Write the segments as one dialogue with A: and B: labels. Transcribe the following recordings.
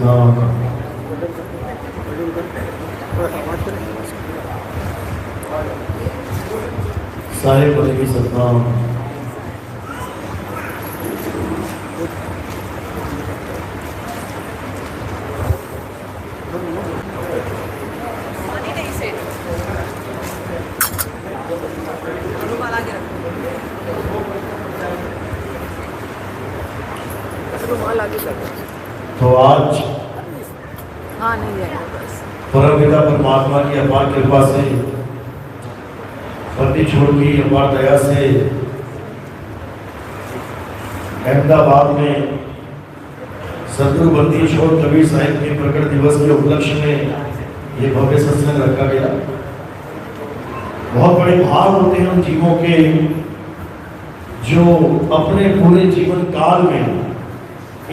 A: सतनाम। साहिब अलैहि सतनाम। तो आज परम पिता परमात्मा की अपार कृपा से, पति छोड़ की अपार दया से अहमदाबाद में सदगुरु बंदी छोड़ कबीर साहिब के प्रकट दिवस के उपलक्ष्य में ये भव्य सत्संग रखा गया। बहुत बड़े भाव होते हैं उन जीवों के जो अपने पूरे जीवन काल में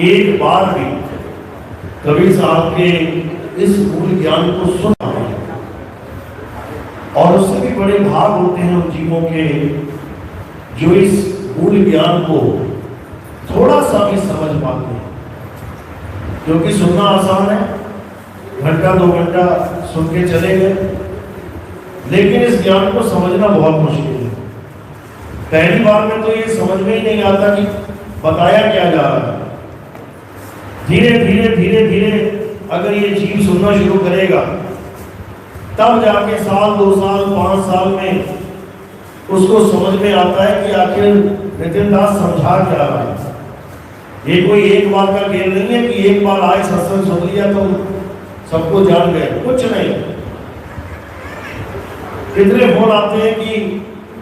A: एक बार भी कबीर साहब के इस मूल ज्ञान को सुना है, और उससे भी बड़े भाग होते हैं उन जीवों के जो इस मूल ज्ञान को थोड़ा सा भी समझ पाते हैं। क्योंकि सुनना आसान है, घंटा 2 घंटा सुन के चले गए, लेकिन इस ज्ञान को समझना बहुत मुश्किल है। पहली बार में तो ये समझ में ही नहीं आता कि बताया क्या जा रहा है। धीरे धीरे धीरे धीरे अगर ये जीव सुनना शुरू करेगा, तब जाके साल 2 साल 5 साल में उसको समझ में आता है कि आखिर नितिन दास समझा क्या रहा है। ये कोई एक बार का खेल नहीं है कि एक बार आए सत्संग सुन लिया तो सबको जान गए, कुछ नहीं। कितने फोन आते हैं कि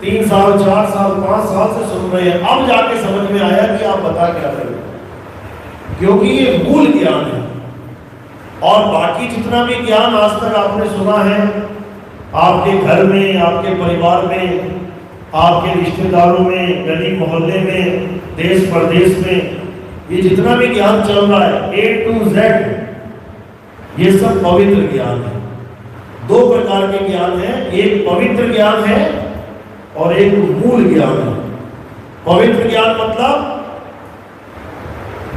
A: 3 साल 4 साल 5 साल से सुन रहे हैं, अब जाके समझ में आया कि आप बता क्या रहे हैं। क्योंकि ये मूल ज्ञान है, और बाकी जितना भी ज्ञान आज तक आपने सुना है आपके घर में, आपके परिवार में, आपके रिश्तेदारों में, गली मोहल्ले में, देश प्रदेश में, ये जितना भी ज्ञान चल रहा है A to Z, ये सब पवित्र ज्ञान है। 2 प्रकार के ज्ञान है, एक पवित्र ज्ञान है और एक मूल ज्ञान है। पवित्र ज्ञान मतलब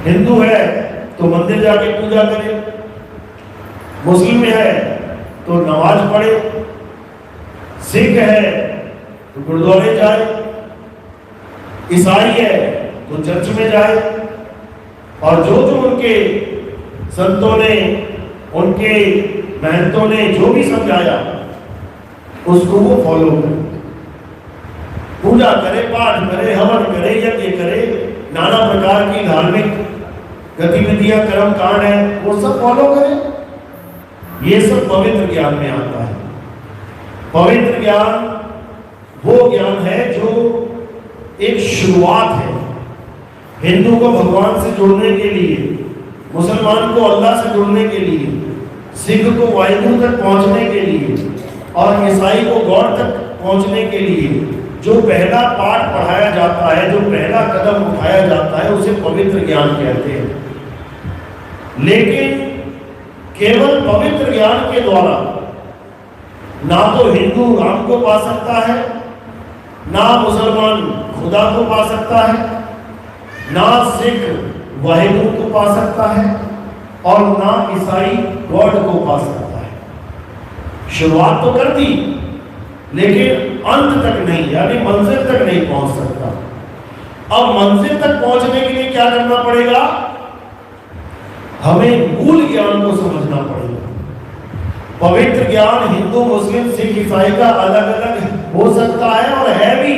A: हिंदू है तो मंदिर जाके पूजा करे, मुस्लिम है तो नमाज पढ़े, सिख है तो गुरुद्वारे जाए, ईसाई है तो चर्च में जाए, और जो जो उनके संतों ने, उनके महंतों ने जो भी समझाया उसको वो फॉलो करे, पूजा करे, पाठ करे, हवन करे, यज्ञ करे, नाना प्रकार की धार्मिक गतिविधियां, कर्म कांड है वो सब फॉलो करें। ये सब पवित्र ज्ञान में आता है। पवित्र ज्ञान वो ज्ञान है जो एक शुरुआत है। हिंदू को भगवान से जोड़ने के लिए, मुसलमान को अल्लाह से जोड़ने के लिए, सिख को वाहिगुरु तक पहुंचने के लिए, और ईसाई को गॉड तक पहुंचने के लिए जो पहला पाठ पढ़ाया जाता है, जो पहला कदम उठाया जाता है, उसे पवित्र ज्ञान कहते हैं। लेकिन केवल पवित्र ज्ञान के द्वारा ना तो हिंदू राम को पा सकता है, ना मुसलमान खुदा को पा सकता है, ना सिख वाहिगुरु को पा सकता है, और ना ईसाई गॉड को पा सकता है। शुरुआत तो कर दी, लेकिन अंत तक नहीं, यानी मंजिल तक नहीं पहुंच सकता। अब मंजिल तक पहुंचने के लिए क्या करना पड़ेगा? हमें मूल ज्ञान को समझना पड़ेगा। पवित्र ज्ञान हिंदू, मुस्लिम, सिख, ईसाई का अलग अलग हो सकता है और है भी,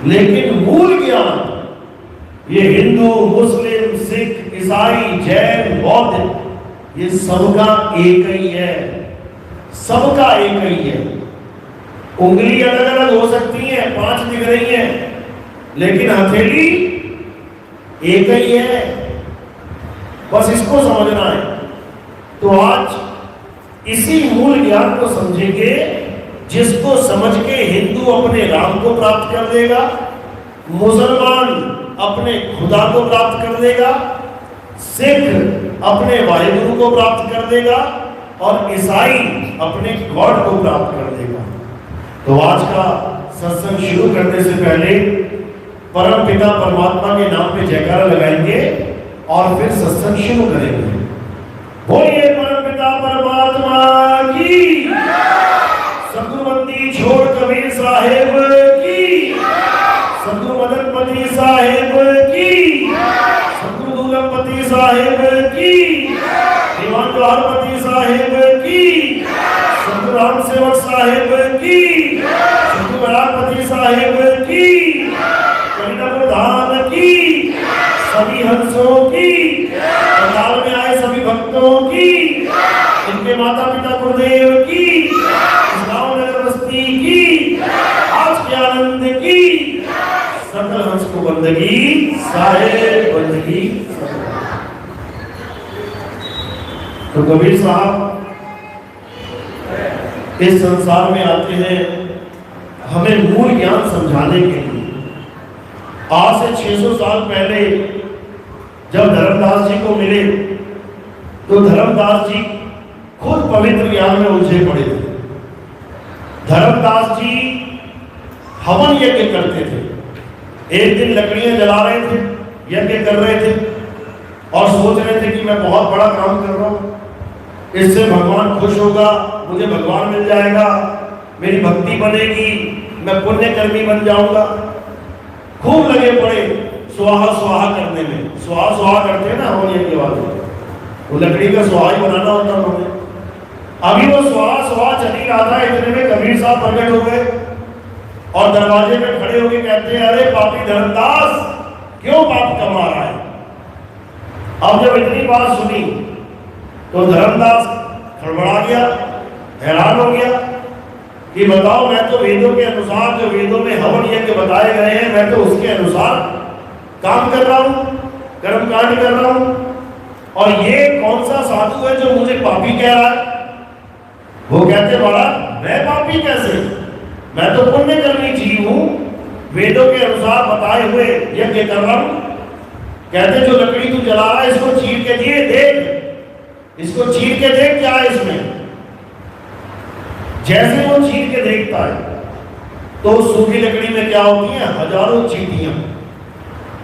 A: लेकिन मूल ज्ञान ये हिंदू, मुस्लिम, सिख, ईसाई, जैन, बौद्ध, ये सबका एक ही है, सबका एक ही है। उंगली अलग अलग हो सकती है, 5 दिख रही है, लेकिन हथेली एक ही है। बस इसको समझना है। तो आज इसी मूल ज्ञान को समझेंगे, जिसको समझ के हिंदू अपने राम को प्राप्त कर देगा, मुसलमान अपने खुदा को प्राप्त कर देगा, सिख अपने वाहिगुरु को प्राप्त कर देगा, और ईसाई अपने गॉड को प्राप्त कर देगा। तो आज का सत्संग शुरू करने से पहले परम पिता परमात्मा के नाम पे जयकारा लगाएंगे और फिर सत्संग शुरू करेंगे। बोलिए परमपिता परमात्मा की। सतगुरुबंदी छोड़ कबीर साहेब की। सतगुरु मदनपति साहेब की। सतगुरु दुर्लभपति साहेब की। दीवान जवाहरपति साहेब की। सतगुरु राम सेवक साहेब की। सतगुरु रामपति साहेब की। प्रधान की। सभी हंसों की। पंडाल में आए सभी भक्तों की। इनके माता पिता गुरुदेव की। गाँव नगर बस्ती की। आज के आनंद की। सकल हंस को बंदगी साहेब बंदगी। तो कबीर साहब इस संसार में आते हैं हमें मूल ज्ञान समझाने के लिए। आज से 600 साल पहले जब धर्मदास जी को मिले तो धर्मदास जी खुद पवित्र ज्ञान में उलझे पड़े थे। धर्मदास जी हवन यज्ञ करते थे। एक दिन लकड़ियां जला रहे थे, यज्ञ कर रहे थे और सोच रहे थे कि मैं बहुत बड़ा काम कर रहा हूं, इससे भगवान खुश होगा, मुझे भगवान मिल जाएगा, मेरी भक्ति बनेगी, मैं पुण्यकर्मी बन जाऊंगा। खूब लगे पड़े स्वाहा स्वाहा करने में। स्वाहा स्वाहा करते हैं ना हवन यज्ञ वाले, वो लकड़ी का स्वाहा ही बनाना होता उन्होंने। अभी वो स्वाहा स्वाहा चली रहा था, इतने में कबीर साहब प्रकट हो गए और दरवाजे में खड़े होकर कहते हैं, अरे पापी धर्मदास क्यों पाप कमा रहा है। अब जब इतनी बात सुनी तो धर्मदास खड़बड़ा गया, हैरान हो गया कि बताओ, मैं तो वेदों के अनुसार, जो वेदों में हवन यज्ञ बताए गए हैं, मैं तो उसके अनुसार काम कर रहा हूं, कर्मकांड कर रहा हूं, और ये कौन सा साधु है जो मुझे पापी कह रहा है। वो कहते महाराज मैं पापी कैसे, मैं तो पुण्यकर्मी जीव हूं, वेदों के अनुसार बताए हुए यज्ञ कर रहा हूं। कहते जो लकड़ी तू जला रहा है इसको चीर के दिए देख, इसको चीर के देख क्या है इसमें। जैसे वो चीर के देखता है तो सूखी लकड़ी में क्या होती है, हजारों चींटियां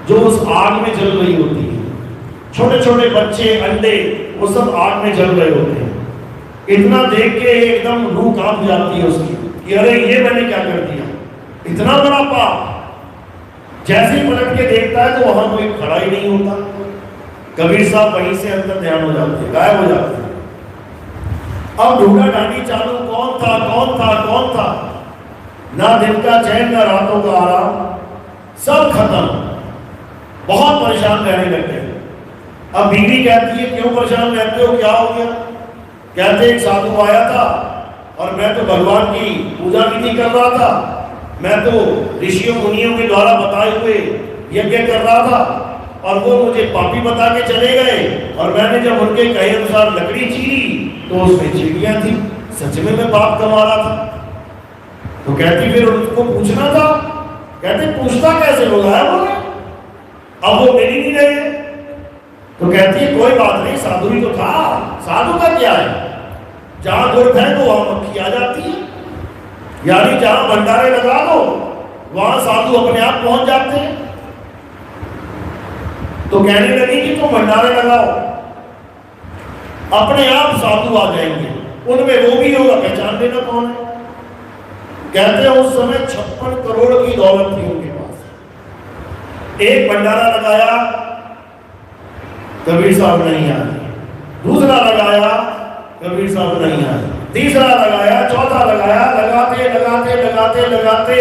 A: जो उस आग में जल रही होती है। छोटे छोटे बच्चे, अंडे, वो सब आग में जल रहे होते हैं। इतना देख के एकदम रूह कांप जाती है उसकी कि अरे ये मैंने क्या कर दिया, इतना बड़ा पाप। जैसे ही पलट के देखता है तो वहां कोई खड़ा ही नहीं होता। कबीर साहब वहीं से अंदर ध्यान हो जाते हैं, गायब हो जाते हैं। अब ढूंढा ढांडी चालू, कौन था कौन था कौन था, ना दिन का चैन ना रातों का आराम, सब खत्म। बहुत परेशान रहने लग गए। अब बीवी कहती है क्यों परेशान रहते हो, क्या हो गया। कहते एक साधु आया था और मैं तो भगवान की पूजा विधि कर रहा था, मैं तो ऋषियों मुनियों के द्वारा बताए हुए यज्ञ कर रहा था और वो मुझे पापी बता के चले गए, और मैंने जब उनके कहे अनुसार लकड़ी चीरी तो उसमें चींटियां थी, सच में मैं पाप कमा रहा था। तो कहती फिर उनको पूछना था। कहते पूछता कैसे, लोग आया बोले, अब वो मिल ही नहीं रहे। तो कहती है कोई बात नहीं, साधु ही तो था, साधु का क्या है, जहां गुड़ फेंको वहां मक्खी आ जाती है, यानी जहां भंडारे लगा दो वहां साधु अपने आप पहुंच जाते हैं। तो कहने लगी कि तुम भंडारे लगाओ, अपने आप साधु आ जाएंगे, उनमें वो भी होगा, पहचान लेना कौन है। कहते हैं उस समय 56 करोड़ की दौलत थी उनके पास। एक भंडारा लगाया, कबीर साहब नहीं आए, दूसरा लगाया, कबीर साहब नहीं आए, तीसरा लगाया, चौथा लगाया, लगाते लगाते लगाते लगाते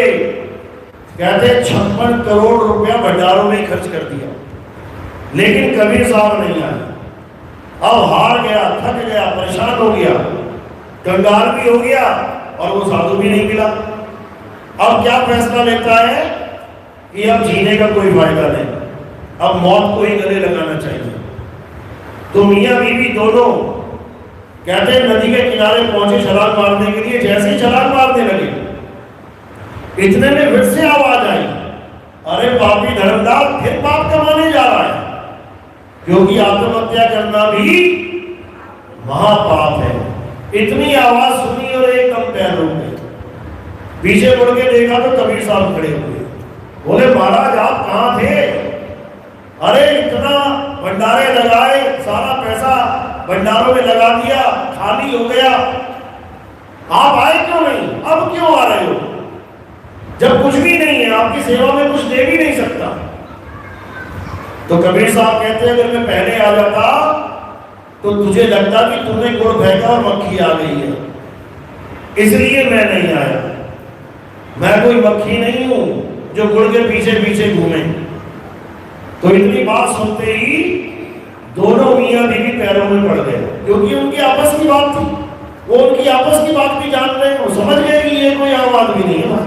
A: कहते 56 करोड़ रुपया भंडारों में खर्च कर दिया, लेकिन कबीर साहब नहीं आए। अब हार गया, थक गया, परेशान हो गया, कंगाल भी हो गया और वो साधु भी नहीं मिला। अब क्या फैसला लेता है कि अब जीने का कोई फायदा नहीं, अब मौत को ही गले लगाना चाहिए। तो मियां बीवी दोनों कहते हैं नदी के किनारे पहुंचे छलांग मारने के लिए। जैसे ही छलांग मारने लगे इतने में फिर से आवाज आई, अरे पापी धर्मदास फिर पाप कमाने जा रहा है, क्योंकि आत्महत्या करना भी महापाप है। इतनी आवाज सुनी और एकदम पैर रुक गए। पीछे मुड़ के देखा तो कबीर साहब खड़े हुए। बोले महाराज आप कहां थे। अरे इतना भंडारे लगाए, सारा पैसा भंडारों में लगा दिया, खाली हो गया, आप आए क्यों नहीं, अब क्यों आ रहे हो, जब कुछ भी नहीं है, आपकी सेवा में कुछ दे भी नहीं सकता। तो कबीर साहब कहते हैं अगर मैं पहले आ जाता तो तुझे लगता कि तूने गुड़ फेंका और मक्खी आ गई है, इसलिए मैं नहीं आया। मैं कोई मक्खी नहीं हूं जो गुड़ के पीछे पीछे घूमे। तो इतनी बात सुनते ही दोनों मियां बीवी पैरों में पड़ गए, क्योंकि उनकी आपस की बात थी, वो उनकी आपस की बात भी जान रहे हैं, वो समझ गए कि ये कोई आम आदमी नहीं है।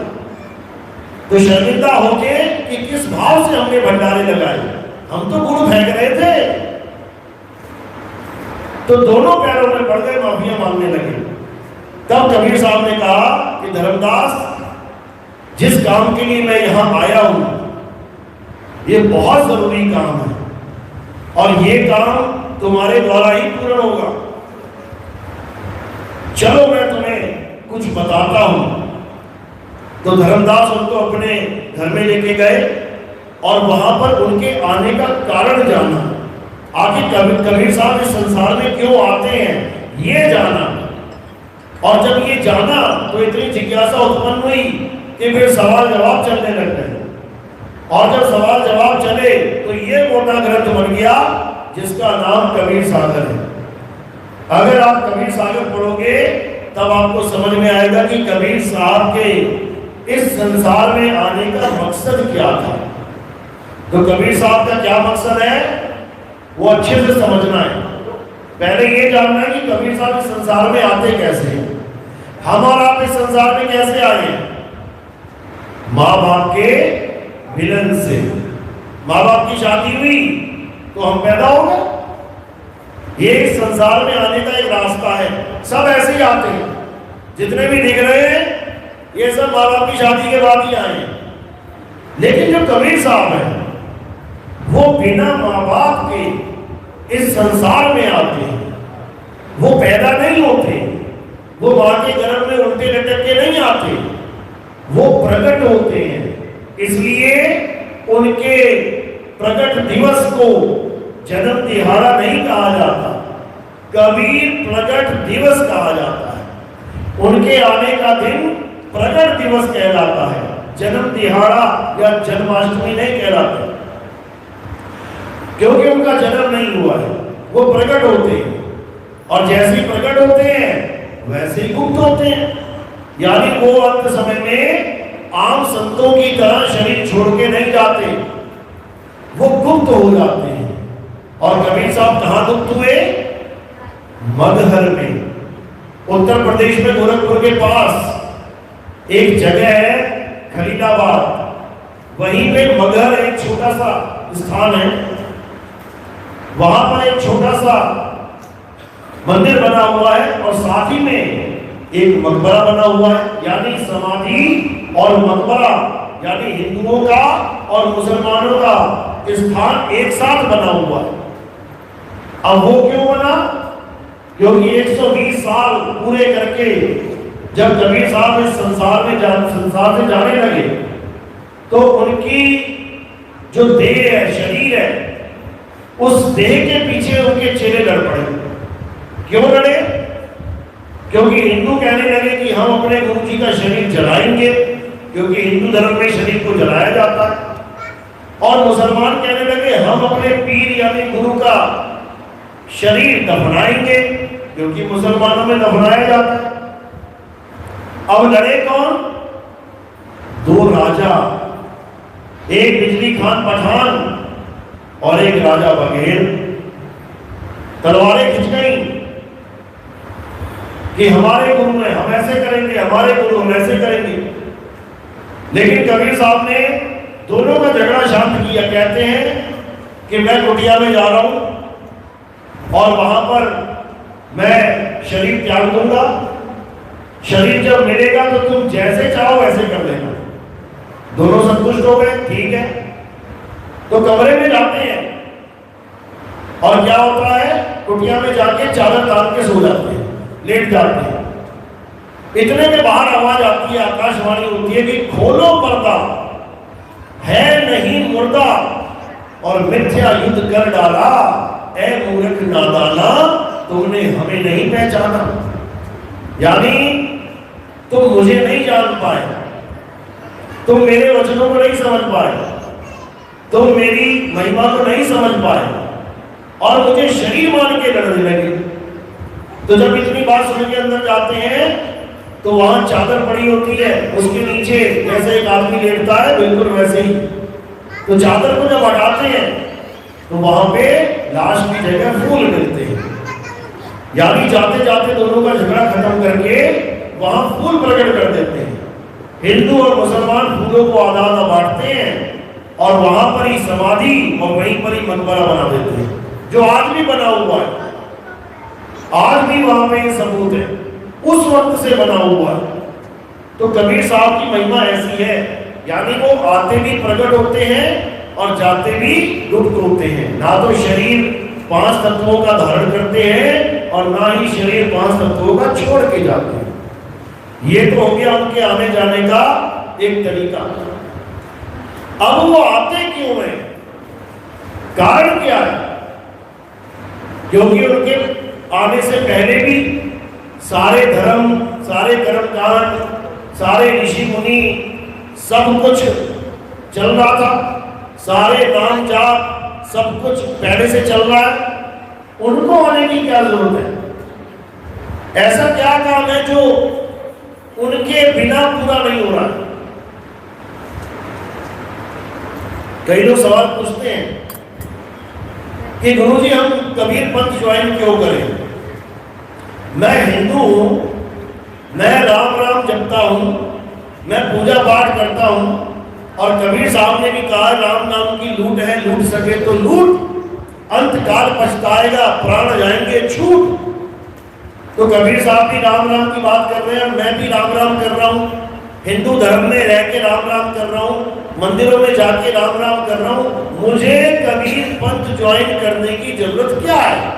A: तो शर्मिंदा होके कि किस भाव से हमने भंडारे लगाए, हम तो गुड़ फेंक रहे थे। तो दोनों पैरों में पड़ गए, माफिया मांगने लगे। तब कबीर साहब ने कहा कि धर्मदास, जिस काम के लिए मैं यहां आया हूं ये बहुत जरूरी काम है और ये काम तुम्हारे द्वारा ही पूर्ण होगा। चलो मैं तुम्हें कुछ बताता हूं। तो धर्मदास उनको अपने घर में लेके गए और वहां पर उनके आने का कारण जाना, आखिर कबीर साहब इस संसार में क्यों आते हैं ये जाना। और जब ये जाना तो इतनी जिज्ञासा उत्पन्न हुई कि फिर सवाल जवाब चलने लग गए। और जब सवाल जवाब चले तो ये मोटा ग्रंथ बन गया जिसका नाम कबीर सागर है। अगर आप कबीर सागर पढ़ोगे तब आपको समझ में आएगा कि कबीर साहब के इस संसार में आने का मकसद क्या था। तो कबीर साहब का क्या मकसद है वो अच्छे से समझना है। पहले ये जानना है कि कबीर साहब इस संसार में आते कैसे हैं। हम और आप इस संसार में कैसे आए? माँ बाप के मिलन से। माँ बाप की शादी हुई तो हम पैदा हो गए। ये इस संसार में आने का एक रास्ता है। सब ऐसे ही आते हैं, जितने भी दिख रहे हैं ये सब माँ बाप की शादी के बाद ही आए। लेकिन जो कबीर साहब है वो बिना माँ बाप के इस संसार में आते हैं। वो पैदा नहीं होते, वो माँ के गर्भ में उल्टे लटक के नहीं आते, वो प्रकट होते हैं। इसलिए उनके प्रकट दिवस को जन्म दिहाड़ा नहीं कहा जाता, कबीर प्रकट दिवस कहा जाता है। उनके आने का दिन प्रकट दिवस कहलाता है, जन्म दिहाड़ा या जन्माष्टमी नहीं कहलाता, क्योंकि उनका जन्म नहीं हुआ है। वो प्रकट होते हैं और जैसे ही प्रकट होते हैं वैसे ही गुप्त होते हैं। यानी वो अंत समय में आम संतों की तरह शरीर छोड़ के नहीं जाते, वो गुप्त हो जाते हैं। और कबीर साहब कहां गुप्त हुए? मगहर में, उत्तर प्रदेश में गोरखपुर के पास एक जगह है खलीलाबाद, वहीं पे मगहर एक छोटा सा स्थान है। वहां पर एक छोटा सा मंदिर बना हुआ है और साथ ही में एक मकबरा बना हुआ है। यानी समाधि और मकबरा, यानी हिंदुओं का और मुसलमानों का स्थान एक साथ बना हुआ है। अब वो क्यों बना? क्योंकि 120 साल पूरे करके जब कबीर साहब इस संसार से जाने लगे तो उनकी जो देह है, शरीर है, उस देह के पीछे उनके चेले लड़ पड़े। क्यों लड़े? क्योंकि हिंदू कहने लगे कि हम अपने गुरु जी का शरीर जलाएंगे, क्योंकि हिंदू धर्म में शरीर को जलाया जाता है। और मुसलमान कहने लगे हम अपने पीर यानी गुरु का शरीर दफनाएंगे, क्योंकि मुसलमानों में दफनाया जाता है। अब लड़े कौन? दो राजा, एक बिजली खान पठान और एक राजा बघेल। तलवारें खिंच गई कि हमारे गुरु ने हम ऐसे करेंगे, हमारे गुरु हम ऐसे करेंगे। लेकिन कबीर साहब ने दोनों का झगड़ा शांत किया। कहते हैं कि मैं कुटिया में जा रहा हूं और वहां पर मैं शरीर त्याग दूंगा, शरीर जब मिलेगा तो तुम जैसे चाहो वैसे कर लेना। दोनों संतुष्ट हो गए, ठीक है। तो कमरे में जाते हैं और क्या होता है, कुटिया में जाके चादर तान के सो जाते हैं, लेट जाते हैं। इतने में बाहर आवाज आती है, आकाशवाणी होती है कि खोलो पर्दा, है नहीं मुर्दा और मिथ्या युद्ध कर डाला, ए मूर्ख नादाना तुमने हमें नहीं पहचाना, यानी तुम मुझे नहीं जान पाए, तुम मेरे वचनों को नहीं समझ पाए, तुम मेरी महिमा को नहीं समझ पाए और मुझे शरीर मान के लड़ने लगे। तो जब इतनी बात सुन के अंदर जाते हैं तो वहां चादर पड़ी होती है, उसके नीचे जैसे एक आदमी लेटता है बिल्कुल वैसे ही। तो चादर को जब हटाते हैं तो वहां पे लाश की जगह फूल मिलते हैं, यानी जाते जाते दोनों का झगड़ा खत्म करके वहां फूल प्रकट कर देते हैं। हिंदू और मुसलमान फूलों को आधा आधा बांटते हैं और वहां पर ही समाधि और वहीं पर ही मकबरा बना देते हैं, जो आज भी बना हुआ है। आज भी वहां पे सबूत है, उस वक्त से बना हुआ है। तो कबीर साहब की महिमा ऐसी है, यानी वो आते भी प्रकट होते हैं और जाते भी लुप्त होते हैं। ना तो शरीर 5 तत्वों का धारण करते हैं और ना ही शरीर 5 तत्वों का छोड़ के जाते हैं। ये तो हो गया उनके आने जाने का एक तरीका। अब वो आते क्यों हैं, कारण क्या है? क्योंकि उनके आने से पहले भी सारे धर्म, सारे कर्मकांड, सारे ऋषि मुनि सब कुछ चल रहा था, सारे नाम जाप सब कुछ पहले से चल रहा है। उनको आने की क्या जरूरत है? ऐसा क्या काम है जो उनके बिना पूरा नहीं हो रहा? कई लोग सवाल पूछते हैं कि गुरुजी हम कबीर पंथ ज्वाइन क्यों करें? मैं हिंदू हूं, मैं राम राम जपता हूं, मैं पूजा पाठ करता हूं और कबीर साहब ने भी कहा राम नाम की लूट है, लूट सके तो लूट, अंत काल पछताएगा प्राण जाएंगे छूट। तो कबीर साहब भी राम राम की बात कर रहे हैं, मैं भी राम राम कर रहा हूं, हिंदू धर्म में रह के राम राम कर रहा हूं, मंदिरों में जाके राम राम कर रहा हूं। मुझे कबीर पंथ ज्वाइन करने की जरूरत क्या है?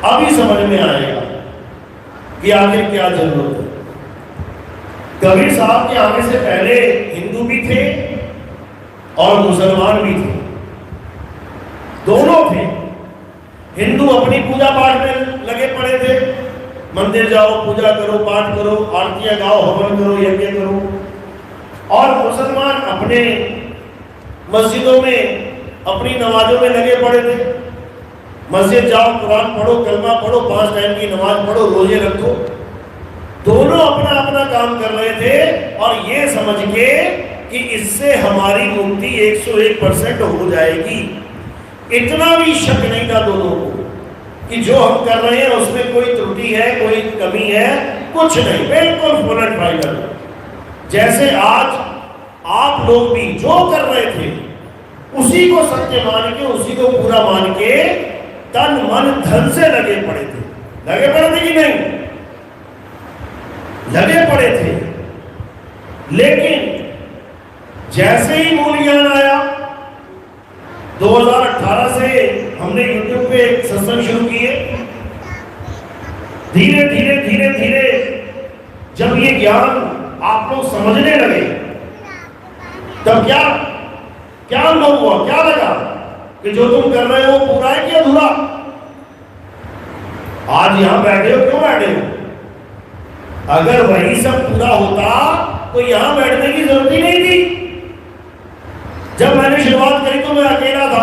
A: अभी समझ में आएगा कि आखिर क्या जरूरत है। कबीर साहब के आने से पहले हिंदू भी थे और मुसलमान भी थे, दोनों थे। हिंदू अपनी पूजा पाठ में लगे पड़े थे, मंदिर जाओ, पूजा करो, पाठ करो, आरतियां गाओ, हवन करो, यज्ञ करो। और मुसलमान अपने मस्जिदों में अपनी नमाजों में लगे पड़े थे। मस्जिद जाओ, कुरान पढ़ो, कलमा पढ़ो, 5 टाइम की नमाज पढ़ो, रोजे रखो। दोनों अपना अपना काम कर रहे थे और ये समझ के कि इससे हमारी मुक्ति 101% हो जाएगी। इतना भी शक नहीं था दोनों को कि जो हम कर रहे हैं उसमें कोई त्रुटि है, कोई कमी है, कुछ नहीं, बिल्कुल फुल एंड फाइनल। जैसे आज आप लोग भी जो कर रहे थे उसी को सत्य मान के, उसी को पूरा मान के तन मन धन से लगे पड़े थे। लगे पड़े थे कि नहीं? लगे पड़े थे। लेकिन जैसे ही मूल ज्ञान आया, 2018 से हमने YouTube पे सत्संग शुरू किए। धीरे धीरे धीरे धीरे जब ये ज्ञान आप लोग समझने लगे तब क्या क्या अनुभव हुआ, क्या लगा कि जो तुम कर रहे हो पूरा है कि अधूरा? आज यहां बैठे हो, क्यों बैठे हो? अगर वही सब पूरा होता तो यहां बैठने की जरूरत ही नहीं थी। जब मैंने शुरुआत करी तो मैं अकेला था,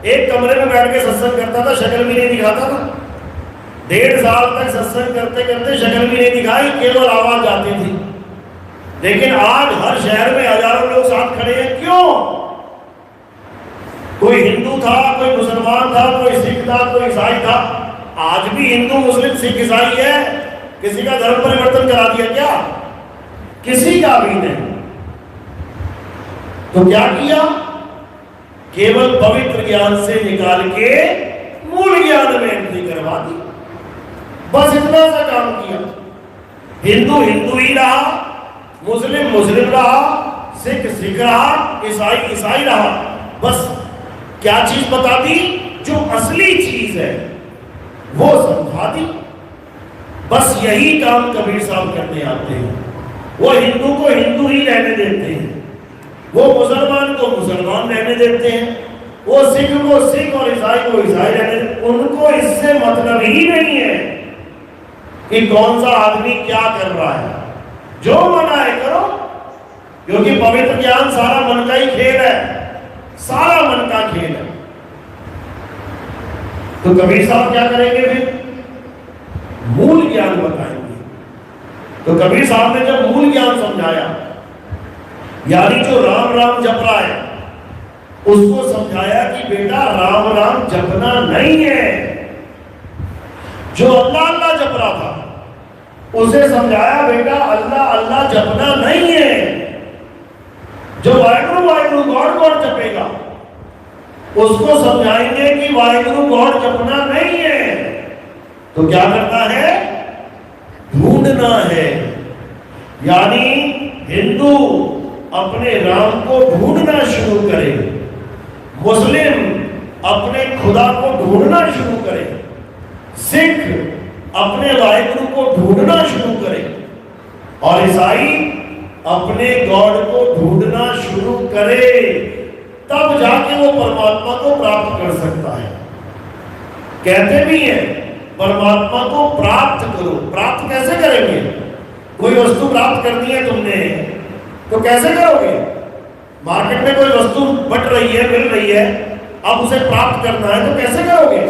A: एक कमरे में बैठ के सत्संग करता था, शक्ल भी नहीं दिखाता था। 1.5 साल तक सत्संग करते करते शक्ल भी नहीं दिखाई, केवल आवाज आती थी। लेकिन आज हर शहर में हजारों लोग साथ खड़े हैं। क्यों? कोई हिंदू था, कोई मुसलमान था, कोई सिख था, कोई ईसाई था। आज भी हिंदू, मुस्लिम, सिख, ईसाई है। किसी का धर्म परिवर्तन करा दिया क्या? किसी का भी नहीं। तो क्या किया? केवल पवित्र ज्ञान से निकाल के मूल ज्ञान में एंट्री करवा दी। बस इतना सा काम किया। हिंदू हिंदू ही रहा, मुस्लिम मुस्लिम रहा, सिख सिख रहा, ईसाई ईसाई रहा। बस क्या चीज बता दी? जो असली चीज है वो समझा दी। बस यही काम कबीर साहब करने आते हैं। वो हिंदू को हिंदू ही रहने देते हैं, वो मुसलमान को मुसलमान रहने देते हैं, वो सिख को सिख और ईसाई को ईसाई रहने, उनको इससे मतलब ही नहीं है कि कौन सा आदमी क्या कर रहा है। जो मना है करो, क्योंकि पवित्र ज्ञान सारा मन का ही खेल है, सारा मन का खेल है। तो कबीर साहब क्या करेंगे फिर? मूल ज्ञान बताएंगे। तो कबीर साहब ने जब मूल ज्ञान समझाया, यानी जो राम राम जप रहा है उसको समझाया कि बेटा राम राम जपना नहीं है। जो अल्लाह अल्लाह जप रहा था उसे समझाया बेटा अल्लाह अल्लाह जपना नहीं है। जो वाहिगुरु वाहिगुरु गॉड गॉड जपेगा उसको समझाएंगे कि वाहिगुरु गॉड जपना नहीं है। तो क्या करना है? ढूंढना है। यानी हिंदू अपने राम को ढूंढना शुरू करे, मुस्लिम अपने खुदा को ढूंढना शुरू करे, सिख अपने वाहिगुरु को ढूंढना शुरू करे, और ईसाई अपने गॉड को ढूंढना शुरू करे। तब जाके वो परमात्मा को प्राप्त कर सकता है। कहते भी हैं परमात्मा को प्राप्त करो। प्राप्त कैसे करेंगे? कोई वस्तु प्राप्त करनी है तुमने तो कैसे करोगे? मार्केट में कोई वस्तु बट रही है, मिल रही है, अब उसे प्राप्त करना है तो कैसे करोगे?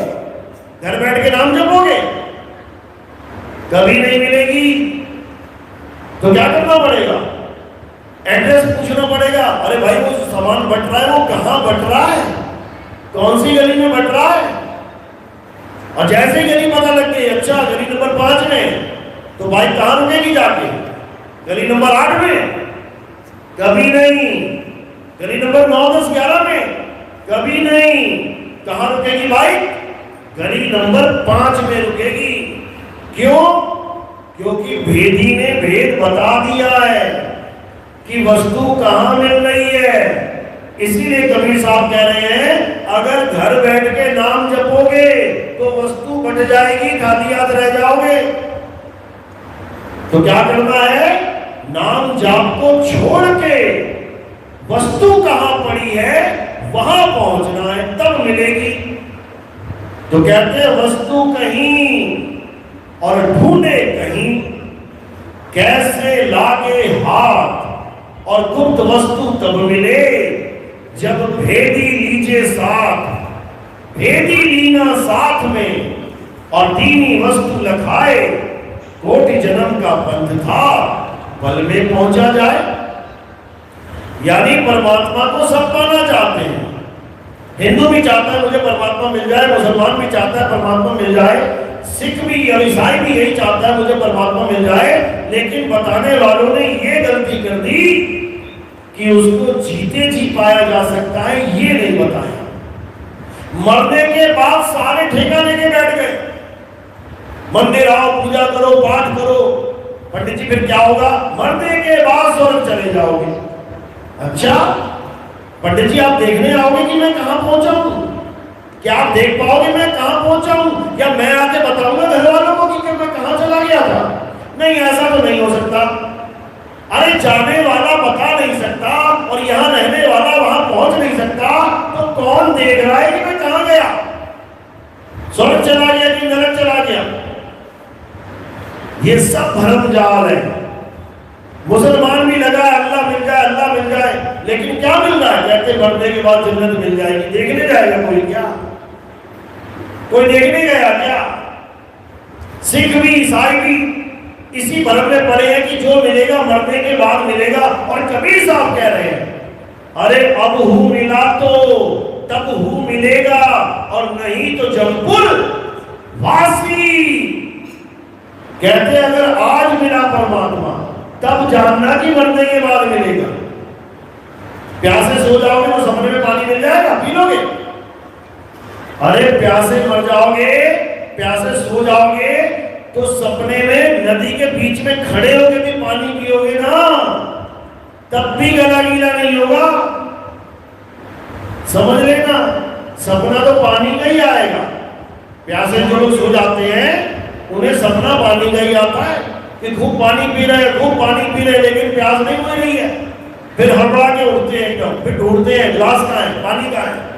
A: घर बैठ के नाम जपोगे? कभी नहीं मिलेगी। तो क्या करना पड़ेगा? एड्रेस पूछना पड़ेगा। अरे भाई वो सामान बट रहा है वो कहां बट रहा है, कौन सी गली में बट रहा है? और जैसे गली पता लग गई, अच्छा गली नंबर 5 में, तो भाई कहां रुकेगी जाके? गली नंबर 8 में? कभी नहीं। गली नंबर 9, 10, 11 में? कभी नहीं। कहां रुकेगी भाई? गली नंबर 5 में रुकेगी। क्यों? क्योंकि भेदी ने भेद बता दिया है कि वस्तु कहां मिल रही है। इसीलिए कबीर साहब कह रहे हैं अगर घर बैठ के नाम जपोगे तो वस्तु बट जाएगी, खाली हाथ रह जाओगे। तो क्या करना है? नाम जाप को छोड़ के वस्तु कहां पड़ी है वहां पहुंचना है, तब मिलेगी। तो कहते हैं वस्तु कहीं और ढूंढे कहीं, कैसे लागे हाथ और गुप्त वस्तु तब मिले, जब भेदी लीजे साथ। भेदी लीना साथ में और दीनी वस्तु लखाए, कोटि जन्म का पंथ था पल में पहुंचा जाए। यानी परमात्मा को सब पाना चाहते हैं। हिंदू भी चाहता है मुझे परमात्मा मिल जाए, मुसलमान भी चाहता है परमात्मा मिल जाए, सिख भी और ईसाई भी यही चाहता है मुझे परमात्मा मिल जाए। लेकिन बताने वालों ने ये गलती कर दी कि उसको जीते जी पाया जा सकता है, ये नहीं बताया। मरने के बाद सारे ठेका लेके बैठ गए, मंदिर आओ, पूजा करो, पाठ करो। पंडित जी फिर क्या होगा? मरने के बाद स्वर्ग चले जाओगे। अच्छा पंडित जी आप देखने आओगे कि मैं कहां पहुंचा हूं? क्या आप देख पाओगे मैं कहां पहुंचा हूं? या मैं आके बताऊंगा घर वालों को कि मैं कहां चला गया था? नहीं, ऐसा तो नहीं हो सकता। अरे जाने वाला बता नहीं सकता और यहां रहने वाला वहां पहुंच नहीं सकता, तो कौन देख रहा है कि मैं कहां गया? स्वर्ग चला गया कि नरक चला गया? ये सब भ्रम जाल है। मुसलमान भी लगा अल्लाह मिल जाए, अल्लाह मिल जाए, लेकिन क्या मिल रहा है? कहते मरने के बाद जन्नत मिल जाएगी। देखने जाएगा कोई क्या? कोई देखने गया क्या? सिख भी ईसाई भी इसी भ्रम में पड़े हैं कि जो मिलेगा मरने के बाद मिलेगा। और कबीर साहब कह रहे हैं अरे अब हूं मिला तो तब हूं मिलेगा, और नहीं तो जमपुर वासी। कहते अगर आज मिला परमात्मा तब जानना कि मरने के बाद मिलेगा। प्यासे सो जाओगे तो सपने में पानी मिल जाएगा, पी लोगे? अरे प्यासे मर जाओगे, प्यासे सो जाओगे तो सपने में नदी के बीच में खड़े होके भी पानी पियोगे ना, तब भी गला गीला नहीं होगा। समझ लेना, सपना तो पानी का ही आएगा। प्यासे जो लोग सो जाते हैं उन्हें सपना पानी का ही आता है कि खूब पानी पी रहे, खूब पानी पी रहे, लेकिन प्यास नहीं हो रही है। फिर हड़बड़ा के उठते हैं एकदम, फिर ढूंढते हैं गिलास कहाँ है, पानी कहाँ है।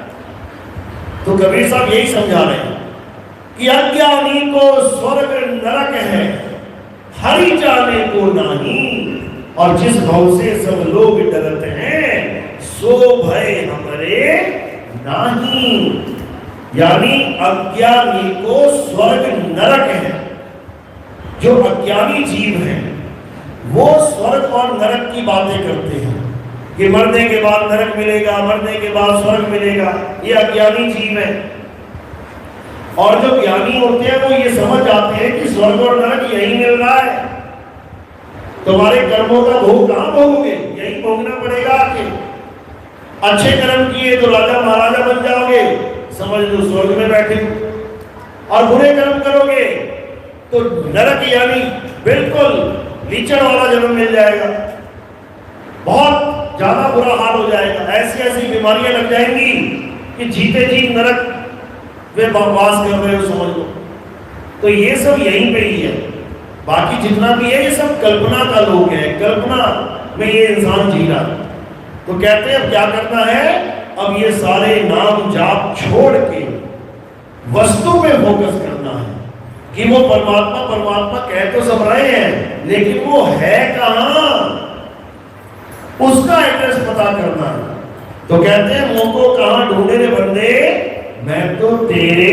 A: तो कबीर साहब यही समझा रहे हैं कि अज्ञानी को स्वर्ग नरक है, हरि जाने को नहीं, और जिस भव से सब लोग डरते हैं सो भय हमरे नहीं। यानी अज्ञानी को स्वर्ग नरक है। जो अज्ञानी जीव हैं वो स्वर्ग और नरक की बातें करते हैं कि मरने के बाद नरक मिलेगा, मरने के बाद स्वर्ग मिलेगा। ये अज्ञानी जीव है। और जो ज्ञानी होते हैं वो ये समझ जाते हैं कि स्वर्ग और नरक यही मिल रहा है। तुम्हारे कर्मों का भोग कहां भोगोगे, यही भोगना पड़ेगा। आके अच्छे कर्म किए तो राजा महाराजा बन जाओगे, समझ लो स्वर्ग में बैठे, और बुरे कर्म करोगे तो नरक यानी बिल्कुल लीचड़ वाला जन्म मिल जाएगा, बहुत ज्यादा बुरा हाल हो जाएगा। ऐसी ऐसी बीमारियां लग जाएंगी कि जीते जी नरक वे वास कर रहे हो, समझ लो। तो ये सब यहीं पे ही है। बाकी जितना भी है ये सब कल्पना का लोग है, कल्पना में ये इंसान जी रहा। तो कहते हैं अब क्या करना है, अब ये सारे नाम जाप छोड़ के वस्तु पे फोकस करना है कि वो परमात्मा परमात्मा कह तो सब रहे हैं लेकिन वो है कहां, उसका एड्रेस पता करना है। तो कहते हैं मुंह को कहां ढूंढे रे बंदे, मैं तो तेरे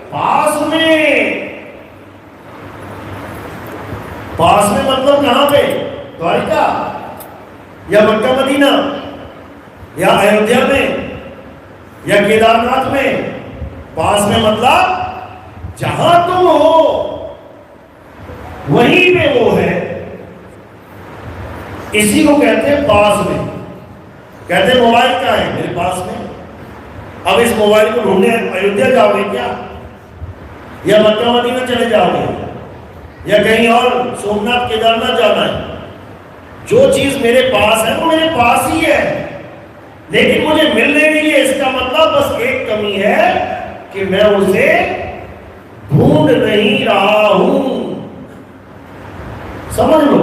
A: पास में। पास में मतलब कहां पे, द्वारिका या मक्का मदीना या अयोध्या में या केदारनाथ में। पास में मतलब जहां तुम हो वहीं पे वो है। इसी को कहते हैं पास में। कहते हैं मोबाइल क्या है, मेरे पास में। अब इस मोबाइल को ढूंढने अयोध्या जाओगे क्या, या मक्का मदीना चले जाओगे, या कहीं और सोमनाथ केदारनाथ जाना है। जो चीज मेरे पास है वो मेरे पास ही है, लेकिन मुझे मिल नहीं रही है। इसका मतलब बस एक कमी है कि मैं उसे ढूंढ नहीं रहा हूं। समझ लो,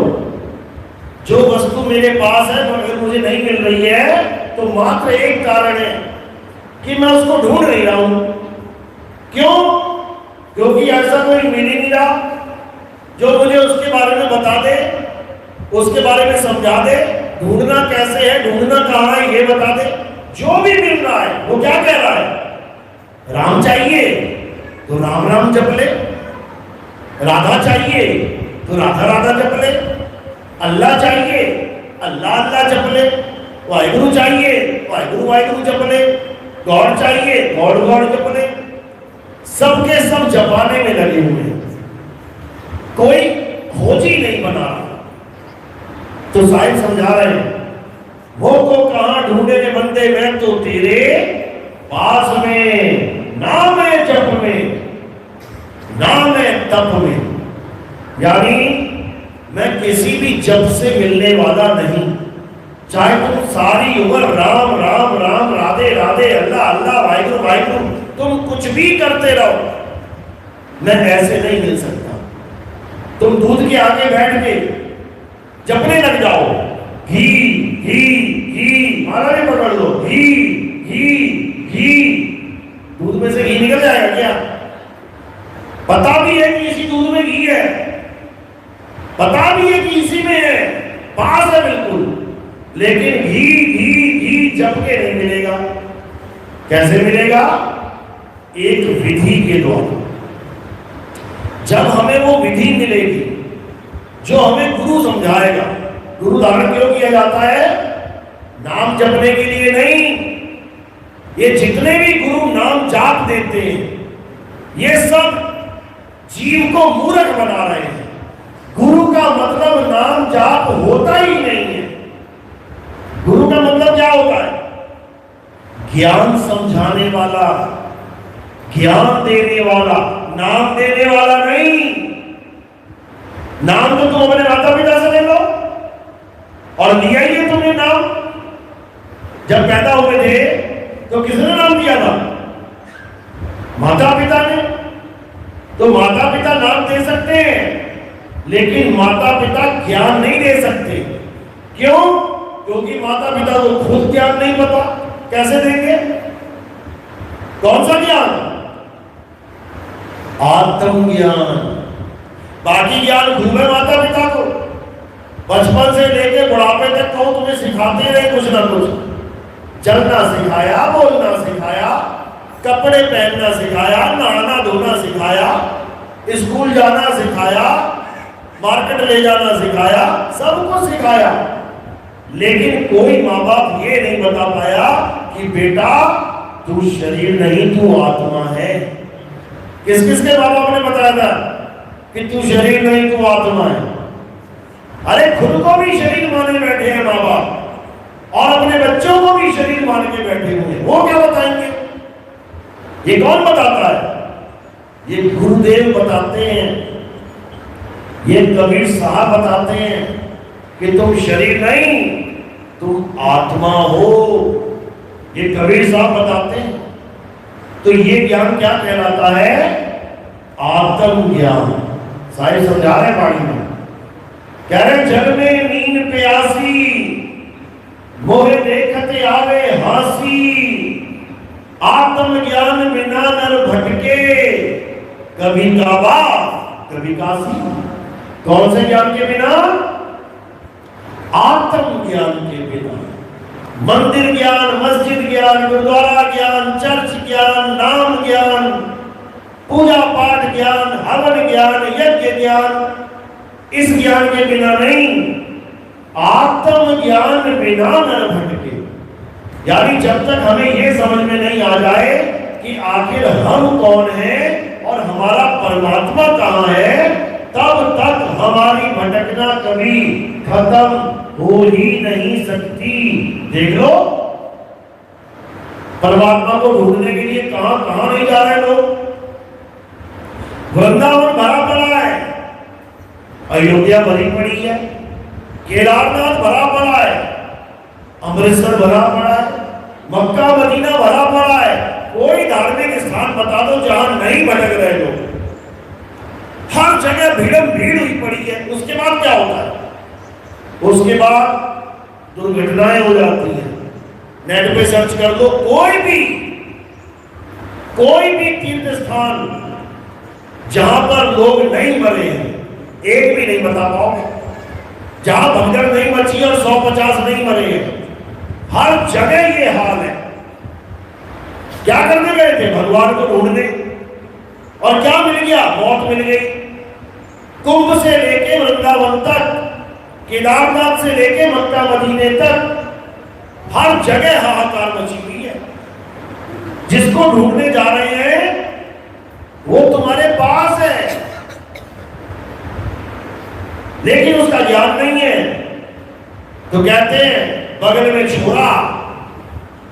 A: जो वस्तु मेरे पास है मगर मुझे नहीं मिल रही है तो मात्र एक कारण है कि मैं उसको ढूंढ नहीं रहा हूं। क्यों? क्योंकि ऐसा कोई मिल ही नहीं रहा जो मुझे उसके बारे में बता दे, उसके बारे में समझा दे। ढूंढना कैसे है, ढूंढना कहां है, ये बता दे। जो भी मिल रहा है वो क्या कह रहा है, राम चाहिए तो राम राम जप ले, राधा चाहिए तो राधा राधा जप ले, अल्लाह चाहिए अल्लाह अल्लाह जप ले, वाहिगुरु चाहिए वाहिगुरु वाहिगुरु जप ले, गॉड चाहिए गॉड गॉड जप ले। सबके सब जपाने में लगे हुए हैं, कोई खोज ही नहीं बना रहा। तो साहिब समझा रहे हैं, वो को कहां ढूंढे रे बंदे, मैं तो तेरे पास में। नाम है जप में, नाम है तप में। यानी मैं किसी भी जप से मिलने वाला नहीं। चाहे तुम सारी उम्र राम राम राम राधे राधे अल्लाह अल्लाह वाहिगुरु वाहिगुरु तुम कुछ भी करते रहो, मैं ऐसे नहीं मिल सकता। तुम दूध के आगे बैठ के जपने लग जाओ, घी घी घी, माला भी पकड़ लो, घी घी घी, दूध में से घी निकल जाएगा क्या? पता भी है कि इसी दूध में घी है, पता भी है कि इसी में है, पास है बिल्कुल, लेकिन घी घी घी जप के नहीं मिलेगा। कैसे मिलेगा? एक विधि के द्वारा। जब हमें वो विधि मिलेगी जो हमें गुरु समझाएगा। गुरु धारण क्यों किया जाता है? नाम जपने के लिए नहीं। ये जितने भी गुरु नाम जाप देते हैं ये सब जीव को मूर्ख बना रहे हैं। गुरु का मतलब नाम जाप होता ही नहीं है। गुरु का मतलब क्या होता है? ज्ञान समझाने वाला, ज्ञान देने वाला, नाम देने वाला नहीं। नाम तो तुम अपने माता पिता से ले लो, और लिया ही है तुमने नाम। जब पैदा हुए थे तो किसने नाम दिया था? माता पिता ने। तो माता पिता नाम दे सकते हैं, लेकिन माता पिता ज्ञान नहीं दे सकते। क्यों? क्योंकि माता पिता को खुद ज्ञान नहीं पता, कैसे देंगे? कौन सा ज्ञान? आत्मज्ञान। बाकी ज्ञान घूमे माता पिता को, बचपन से लेकर बुढ़ापे तक तो तुम्हें सिखाते रहे कुछ ना कुछ। चलना सिखाया, बोलना सिखाया, कपड़े पहनना सिखाया, नहाना धोना सिखाया, स्कूल जाना सिखाया, मार्केट ले जाना सिखाया, सब कुछ सिखाया। लेकिन कोई माँ बाप ये नहीं बता पाया कि बेटा तू शरीर नहीं, तू आत्मा है। किस किस के माँ बाप ने बताया था कि तू शरीर नहीं, तू आत्मा है? अरे खुद को भी शरीर माने बैठे हैं माँ बाप, और अपने बच्चों को भी शरीर मान के बैठे हुए हैं। वो क्या बताएंगे? ये कौन बताता है? ये गुरुदेव बताते हैं, ये कबीर साहब बताते हैं कि तुम शरीर नहीं, तुम आत्मा हो। ये कबीर साहब बताते हैं। तो ये ज्ञान क्या कहलाता है? आत्म ज्ञान। सारे समझा रहे पानी में, कह रहे जग में नींद प्यासी, मोहे देखते आवे हासी, आत्म ज्ञान बिना नर भटके, कभी काबा कभी काशी। कौन से ज्ञान के बिना? आत्म ज्ञान के बिना। मंदिर ज्ञान, मस्जिद ज्ञान, गुरुद्वारा ज्ञान, चर्च ज्ञान, नाम ज्ञान, पूजा पाठ ज्ञान, हवन ज्ञान, यज्ञ ज्ञान, इस ज्ञान के बिना नहीं, आत्म ज्ञान बिना न भटके। यानी जब तक हमें यह समझ में नहीं आ जाए कि आखिर हम कौन हैं और हमारा परमात्मा कहां है, तब तक हमारी भटकना कभी खत्म हो ही नहीं सकती। देख लो, परमात्मा को ढूंढने के लिए कहां कहां नहीं जा रहे लोग। वृंदावन भरा पड़ा है, अयोध्या भरी पड़ी है, केदारनाथ भरा पड़ा है, अमृतसर भरा पड़ा है, मक्का मदीना भरा पड़ा है। कोई धार्मिक स्थान बता दो जहां नहीं भटक रहे लोग। हर जगह भीड़ हुई पड़ी है। उसके बाद क्या होता है? उसके बाद दुर्घटनाएं हो जाती हैं। नेट पे सर्च कर लो, कोई भी तीर्थ स्थान जहां पर लोग नहीं मरे हैं, एक भी नहीं बता पाओगे। जहां भगदड़ नहीं मची और 150 नहीं मरे हैं, हर जगह ये हाल है। क्या करने गए थे? भगवान को ढूंढने, और क्या मिल गया? मौत मिल गई। कुंभ से लेके वृंदावन तक, केदारनाथ से लेके मक्का मदीने तक, हर जगह हाहाकार मची हुई है। जिसको ढूंढने जा रहे हैं वो तुम्हारे पास है, लेकिन उसका ज्ञान नहीं है। तो कहते हैं बगल में छोरा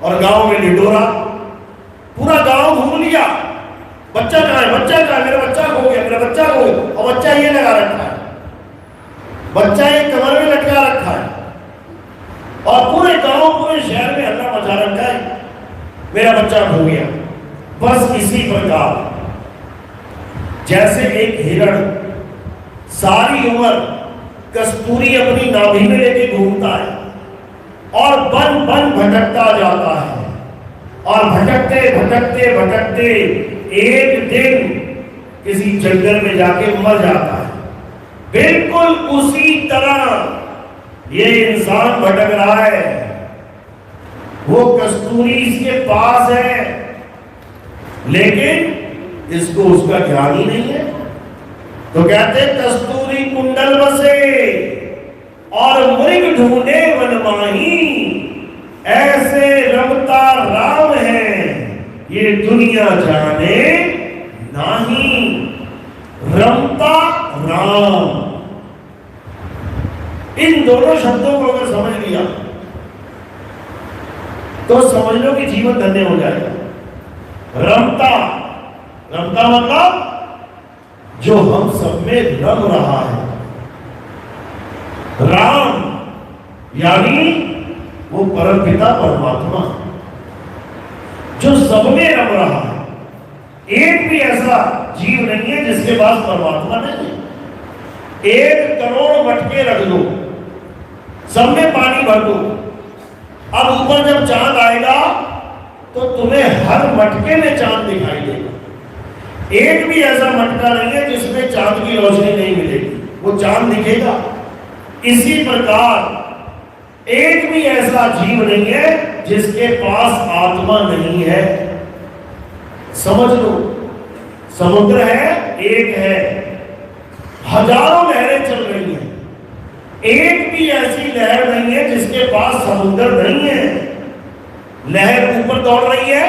A: और गांव में लिडोरा। पूरा गांव घूम लिया, बच्चा कहां है, बच्चा कहां है, मेरा बच्चा खो गया, मेरा बच्चा खो गया। और बच्चा ये लगा रखा है, बच्चा एक कमर में लटका रखा है, और पूरे गांव पूरे शहर में हल्ला मचा रखा है, मेरा बच्चा खो गया। बस इसी प्रकार जैसे एक हिरण सारी उम्र कस्तूरी अपनी नाभि में लेके घूमता है और बन बन भटकता जाता है, और भटकते भटकते भटकते एक दिन किसी जंगल में जाके मर जाता है। बिल्कुल उसी तरह ये इंसान भटक रहा है। वो कस्तूरी इसके पास है, लेकिन इसको उसका ज्ञान ही नहीं है। तो कहते कस्तूरी कुंडल बसे और मृग ढूंढे वन माही, ऐसे रमता राम है ये दुनिया जाने नहीं। रमता राम, इन दोनों शब्दों को अगर समझ लिया तो समझ लो कि जीवन धन्य हो जाएगा। रमता, रमता मतलब जो हम सब में रम रहा है। राम यानी वो परमपिता परमात्मा जो सब में रम रहा है। एक भी ऐसा जीव नहीं है जिसके पास परमात्मा नहीं है। 1 करोड़ मटके रख दो, सब में पानी भर दो, अब ऊपर जब चांद आएगा तो तुम्हें हर मटके में चांद दिखाई देगा। एक भी ऐसा मटका नहीं है जिसमें चांद की रोशनी नहीं मिलेगी, वो चांद दिखेगा। इसी प्रकार एक भी ऐसा जीव नहीं है जिसके पास आत्मा नहीं है। समझ लो, समुद्र है, एक है, हजारों लहरें चल रही हैं, एक भी ऐसी लहर नहीं है जिसके पास समुद्र नहीं है। लहर ऊपर दौड़ रही है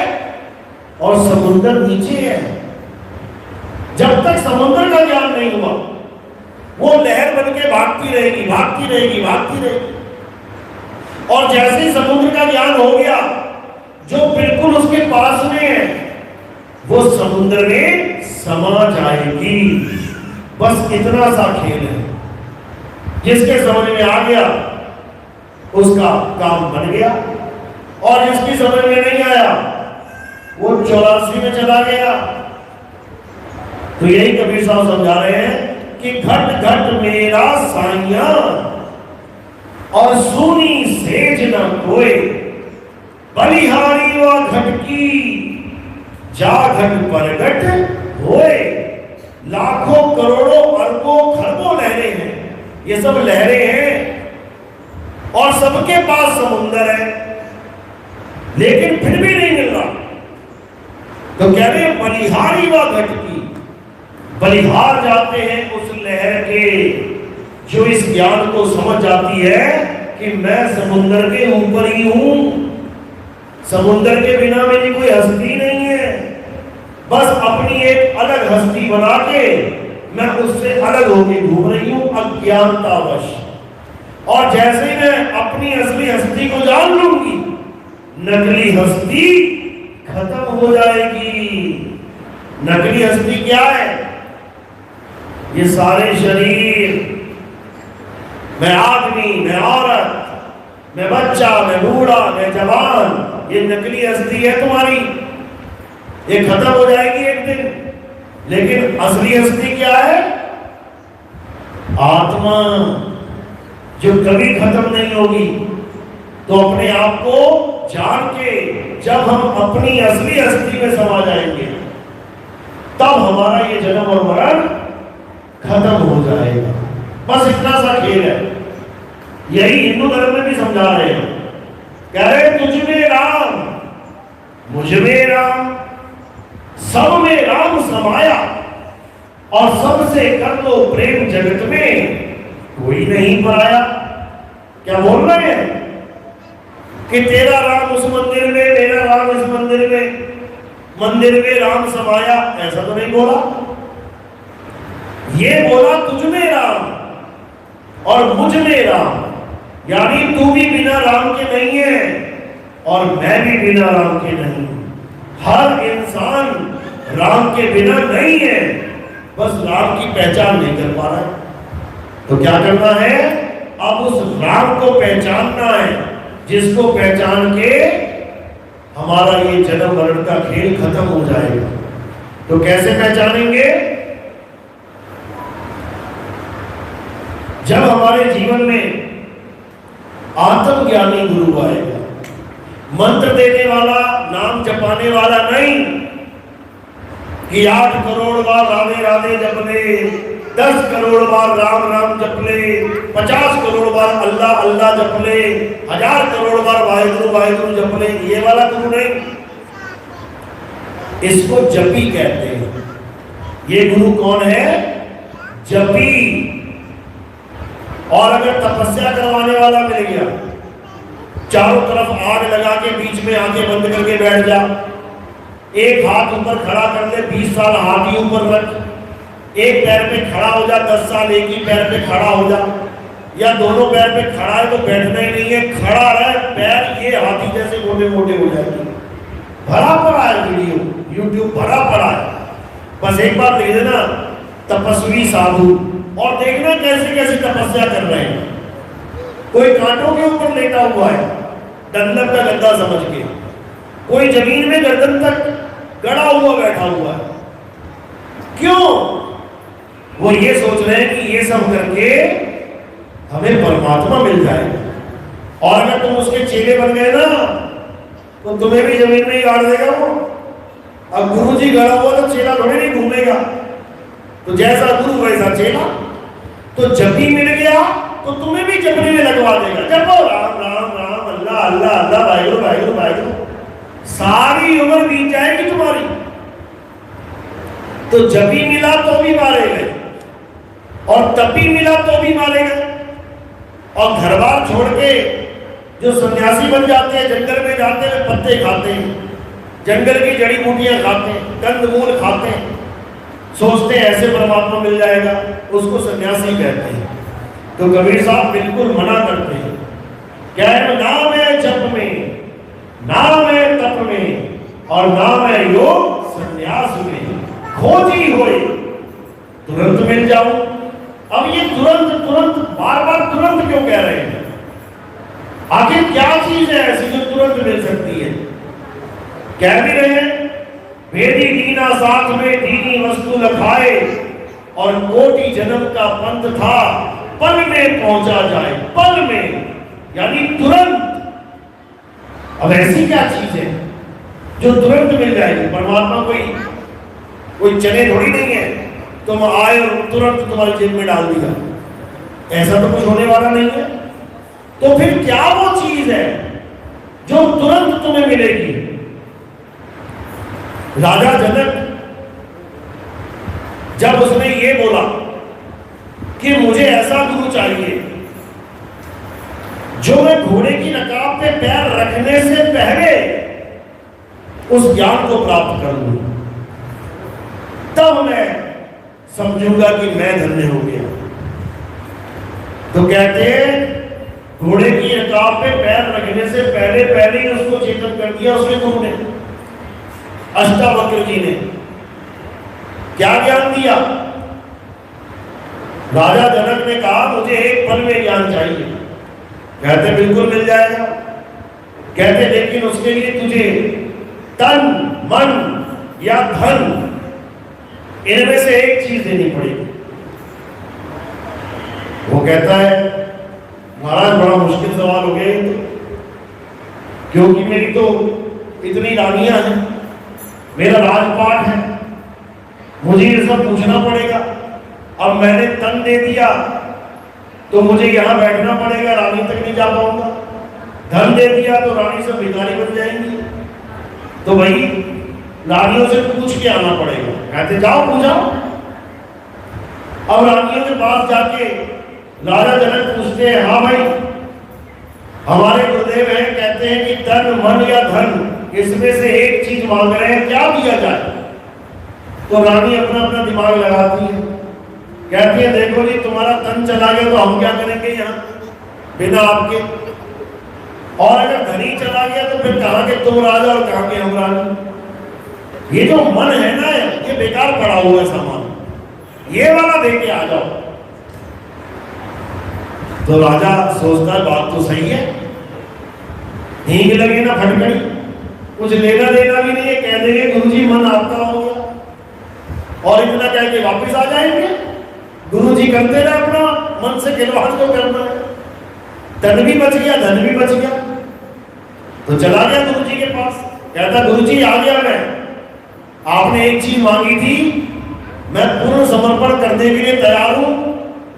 A: और समुद्र नीचे है। जब तक समुद्र का ज्ञान नहीं हुआ, वो लहर बन के भागती रहेगी, भागती रहेगी, भागती रहेगी। और जैसे ही समुद्र का ज्ञान हो गया, जो बिल्कुल उसके पास में है, वो समुद्र में समा जाएगी। बस इतना सा खेल है। जिसके समझ में आ गया उसका काम बन गया, और जिसकी समझ में नहीं आया वो 84 में चला गया। तो यही कबीर साहब समझा रहे हैं कि घट घट मेरा साइया और सुनी सेज न कोई, बलिहारी व घट की जा घट परगट होए। लाखों करोड़ों अरबों खरबों लहरें हैं, ये सब लहरें हैं और सबके पास समुंदर है, लेकिन फिर भी नहीं मिल रहा। तो कह रहे बलिहारी व घट की, बलिहार जाते हैं उस लहर के जो इस ज्ञान को समझ जाती है कि मैं समुद्र के ऊपर ही हूं, समुद्र के बिना मेरी कोई हस्ती नहीं है। बस अपनी एक अलग हस्ती बना के मैं उससे अलग होकर घूम रही हूं अज्ञानतावश। और जैसे ही मैं अपनी असली हस्ती को जान लूंगी, नकली हस्ती खत्म हो जाएगी। नकली हस्ती क्या है? ये सारे शरीर, मैं आदमी, मैं औरत, मैं बच्चा, मैं बूढ़ा, मैं जवान, ये नकली हस्ती है तुम्हारी, ये खत्म हो जाएगी एक दिन। लेकिन असली हस्ती क्या है? आत्मा, जो कभी खत्म नहीं होगी। तो अपने आप को जान के जब हम अपनी असली हस्ती में समा जाएंगे, तब हमारा ये जन्म और मरण खत्म हो जाएगा। बस इतना सा खेल है। यही हिंदू धर्म में भी समझा रहे हैं। कह रहे तुझ में राम, मुझ में राम, सब में राम समाया, और सबसे कर लो प्रेम जगत में कोई नहीं पराया। क्या बोल रहे हैं कि तेरा राम उस मंदिर में, मेरा राम इस मंदिर में राम समाया, ऐसा तो नहीं बोला। ये बोला तुझ में राम और मुझ में राम, यानी तू भी बिना राम के नहीं है और मैं भी बिना राम के नहीं। हर इंसान राम के बिना नहीं है, बस राम की पहचान नहीं कर पा रहा है। तो क्या करना है? अब उस राम को पहचानना है, जिसको पहचान के हमारा ये जन्म मरण का खेल खत्म हो जाएगा। तो कैसे पहचानेंगे? जब हमारे जीवन में आत्मज्ञानी गुरु आएगा, मंत्र देने वाला, नाम जपाने वाला नहीं कि 8 करोड़ बार राधे राधे जप ले, 10 करोड़ बार राम राम जप ले, 50 करोड़ बार अल्लाह अल्लाह जप ले, 1000 करोड़ बार वाहिगुरु वाहिगुरु जप ले, ये वाला गुरु नहीं। इसको जपी कहते हैं। ये गुरु कौन है? जपी। और अगर तपस्या करवाने वाला मिल गया, चारों तरफ आग लगा के बीच में आंखें बंद करके बैठ जा, एक हाथ ऊपर खड़ा कर ले, 20 साल हाथ ही ऊपर रख, एक पैर पे खड़ा हो जा, 10 साल एक ही पैर पे खड़ा हो जा, या दोनों पैर पे खड़ा है तो बैठना ही नहीं है, खड़ा रहे, पैर ये हाथी जैसे मोटे मोटे हो जाएंगे। भरा पड़ा है वीडियो, यूट्यूब भरा पड़ा है। बस एक बार देख देना, तपस्वी साधु, और देखना कैसे कैसे तपस्या कर रहे हैं। कोई कांटों के ऊपर लेटा हुआ है, डंडक का गद्दा समझ के, कोई जमीन में गर्दन तक गड़ा हुआ बैठा हुआ है। क्यों? वो ये सोच रहे हैं कि ये सब करके हमें परमात्मा मिल जाएगा। और अगर तुम उसके चेले बन गए ना, तो तुम्हें भी जमीन में ही गाड़ देगा वो। अब गुरु जी गड़ा हुआ तो चेला थोड़ी नहीं घूमेगा, तो जैसा गुरु वैसा चेला। तो जपी मिल गया तो तुम्हें भी जपने में लगवा देगा। जपो राम राम राम, अल्लाह अल्लाह अल्लाह, वाहिगुरु वाहिगुरु वाहिगुरु, सारी उम्र बीत जाएगी तुम्हारी। तो जपी मिला तो भी मारे गए, और तपी मिला तो भी मारे गए। और घर बार छोड़ के जो सन्यासी बन जाते हैं, जंगल में जाते हैं, पत्ते खाते हैं, जंगल की जड़ी बूटियां खाते हैं, कंदमूल खाते हैं, सोचते हैं ऐसे परमात्मा मिल जाएगा, उसको सन्यासी कहते हैं। तो कबीर साहब बिल्कुल मना करते हैं, क्या है, नाम है जप में, नाम है तप में, और नाम है योग संन्यास में, खोजी होए तुरंत मिल जाओ। अब ये तुरंत तुरंत बार बार तुरंत क्यों कह रहे हैं? आखिर क्या चीज है ऐसी जो तुरंत मिल सकती है? कह भी रहे हैं, वेदी दीना साथ में दीनी वस्तु लखाए, और कोटि जन्म का पंथ था, पल में पहुंचा जाए, पल में, यानी तुरंत। अब ऐसी क्या चीज है जो तुरंत मिल जाएगी? परमात्मा कोई चने थोड़ी नहीं है, तुम आए और तुरंत तुम्हारी जेब में डाल दिया, ऐसा तो कुछ होने वाला नहीं है। तो फिर क्या वो चीज है जो तुरंत तुम्हें मिलेगी? राजा जनक जब उसने ये बोला कि मुझे ऐसा गुरु चाहिए जो मैं घोड़े की रकाब पे पैर रखने से पहले उस ज्ञान को प्राप्त कर लूं, तब मैं समझूंगा कि मैं धन्य हो गया। तो कहते हैं घोड़े की रकाब पे पैर रखने से पहले पहले ही उसको चेतन कर दिया उसके गुरु ने, अष्टावक्र जी ने। क्या ज्ञान दिया? राजा जनक ने कहा मुझे एक पल में ज्ञान चाहिए। कहते बिल्कुल मिल जाएगा। कहते लेकिन उसके लिए तुझे तन मन या धन, इनमें से एक चीज देनी पड़ेगी। वो कहता है महाराज बड़ा मुश्किल सवाल हो गया, क्योंकि मेरी तो इतनी रानियां हैं, मेरा राजपाट है, मुझे ये सब पूछना पड़ेगा। अब मैंने तन दे दिया तो मुझे यहां बैठना पड़ेगा, रानी तक नहीं जा पाऊंगा। धन दे दिया तो रानी सब भिखारी बन जाएंगी, तो भाई रानियों से पूछ के आना पड़ेगा। कहते जाओ पूछाओ। अब रानियों के पास जाके राजा जनक पूछते हैं, हाँ भाई हमारे गुरुदेव हैं, कहते हैं कि तन मन या धन इसमें से एक चीज मांग रहे हैं, क्या दिया जाए? तो रानी अपना अपना दिमाग लगाती है, कहती है देखो जी तुम्हारा तन चला गया तो हम क्या करेंगे यहाँ बिना आपके, और अगर धनी चला गया तो फिर कहाँ के तुम राजा और कहाँ के हम रानी। ये जो मन है ना ये बेकार पड़ा हुआ है सामान, ये वाला दे के आ जाओ। तो राजा सोचता है बात तो सही है, हींग लगे ना फटकड़ी, कुछ लेना देना भी नहीं है, कह देंगे गुरुजी मन आपका हो गया, और इतना कह के वापिस आ जाएंगे। गुरुजी करते रहे अपना मन से खिलवाड़ जो करना है, तन भी बच गया धन भी बच गया। तो चला गया गुरुजी के पास, कहता गुरुजी आ गया मैं, आपने एक चीज मांगी थी, मैं पूर्ण समर्पण करने के लिए तैयार हूं,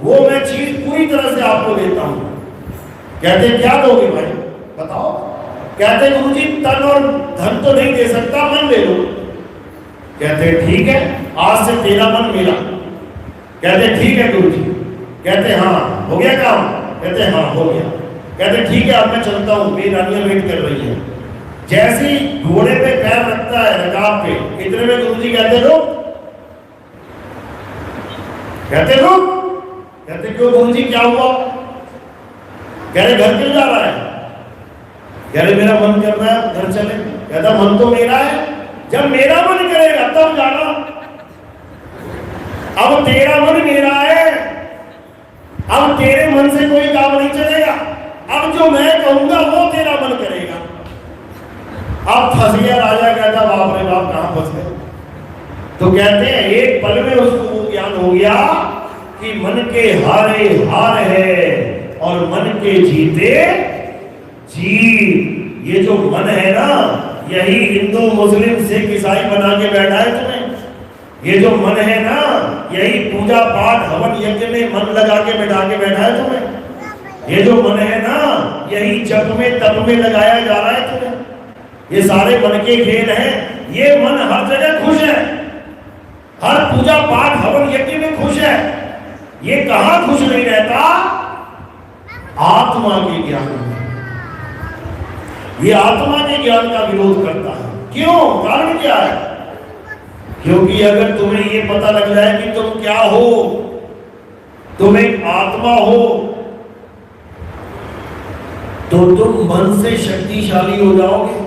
A: वो मैं चीज पूरी तरह से आपको देता हूं। कहते क्या दोगे भाई बताओ? कहते गुरुजी तन और धन तो नहीं दे सकता, मन ले लो। कहते ठीक है आज से तेरा मन मेरा। कहते ठीक है गुरुजी। कहते हाँ हो गया काम? कहते हाँ हो गया। कहते ठीक है अब मैं चलता हूँ, मेरी रानियां वेट कर रही है। जैसे ही घोड़े पे पैर रखता है रकाब पे, इतने में गुरुजी कहते रुक। कहते रुक। कहते क्यों गुरुजी क्या हुआ? कह रहे घर क्यों जा रहा है? कह रहे मेरा मन कर रहा है घर चले। कहता मन तो मेरा है, जब मेरा मन करेगा तब जाना, अब तेरा मन मेरा है, अब तेरे मन से कोई काम नहीं चलेगा, अब जो मैं कहूंगा वो तेरा मन करेगा। अब फंस गया राजा, कहता बाप रे बाप कहां फंस गए। तो कहते हैं एक पल में उसको ज्ञान हो गया कि मन के हारे हार है और मन के जीते जीत। ये जो मन है ना, यही हिंदू मुस्लिम सिख ईसाई बना के बैठा है तुम्हें। ये जो मन है ना, यही पूजा पाठ हवन यज्ञ में मन लगा के बैठा है तुम्हें। ये जो मन है ना, यही जप में तप में लगाया जा रहा है तुम्हें। ये सारे मन के खेल हैं। ये मन हर जगह खुश है, हर पूजा पाठ हवन यज्ञ में खुश है। ये कहां खुश नहीं रहता? आत्मा के ज्ञान में। ये आत्मा के ज्ञान का विरोध करता है। क्यों? कारण क्या है? क्योंकि अगर तुम्हें ये पता लग जाए कि तुम क्या हो, तुम एक आत्मा हो, तो तुम मन से शक्तिशाली हो जाओगे।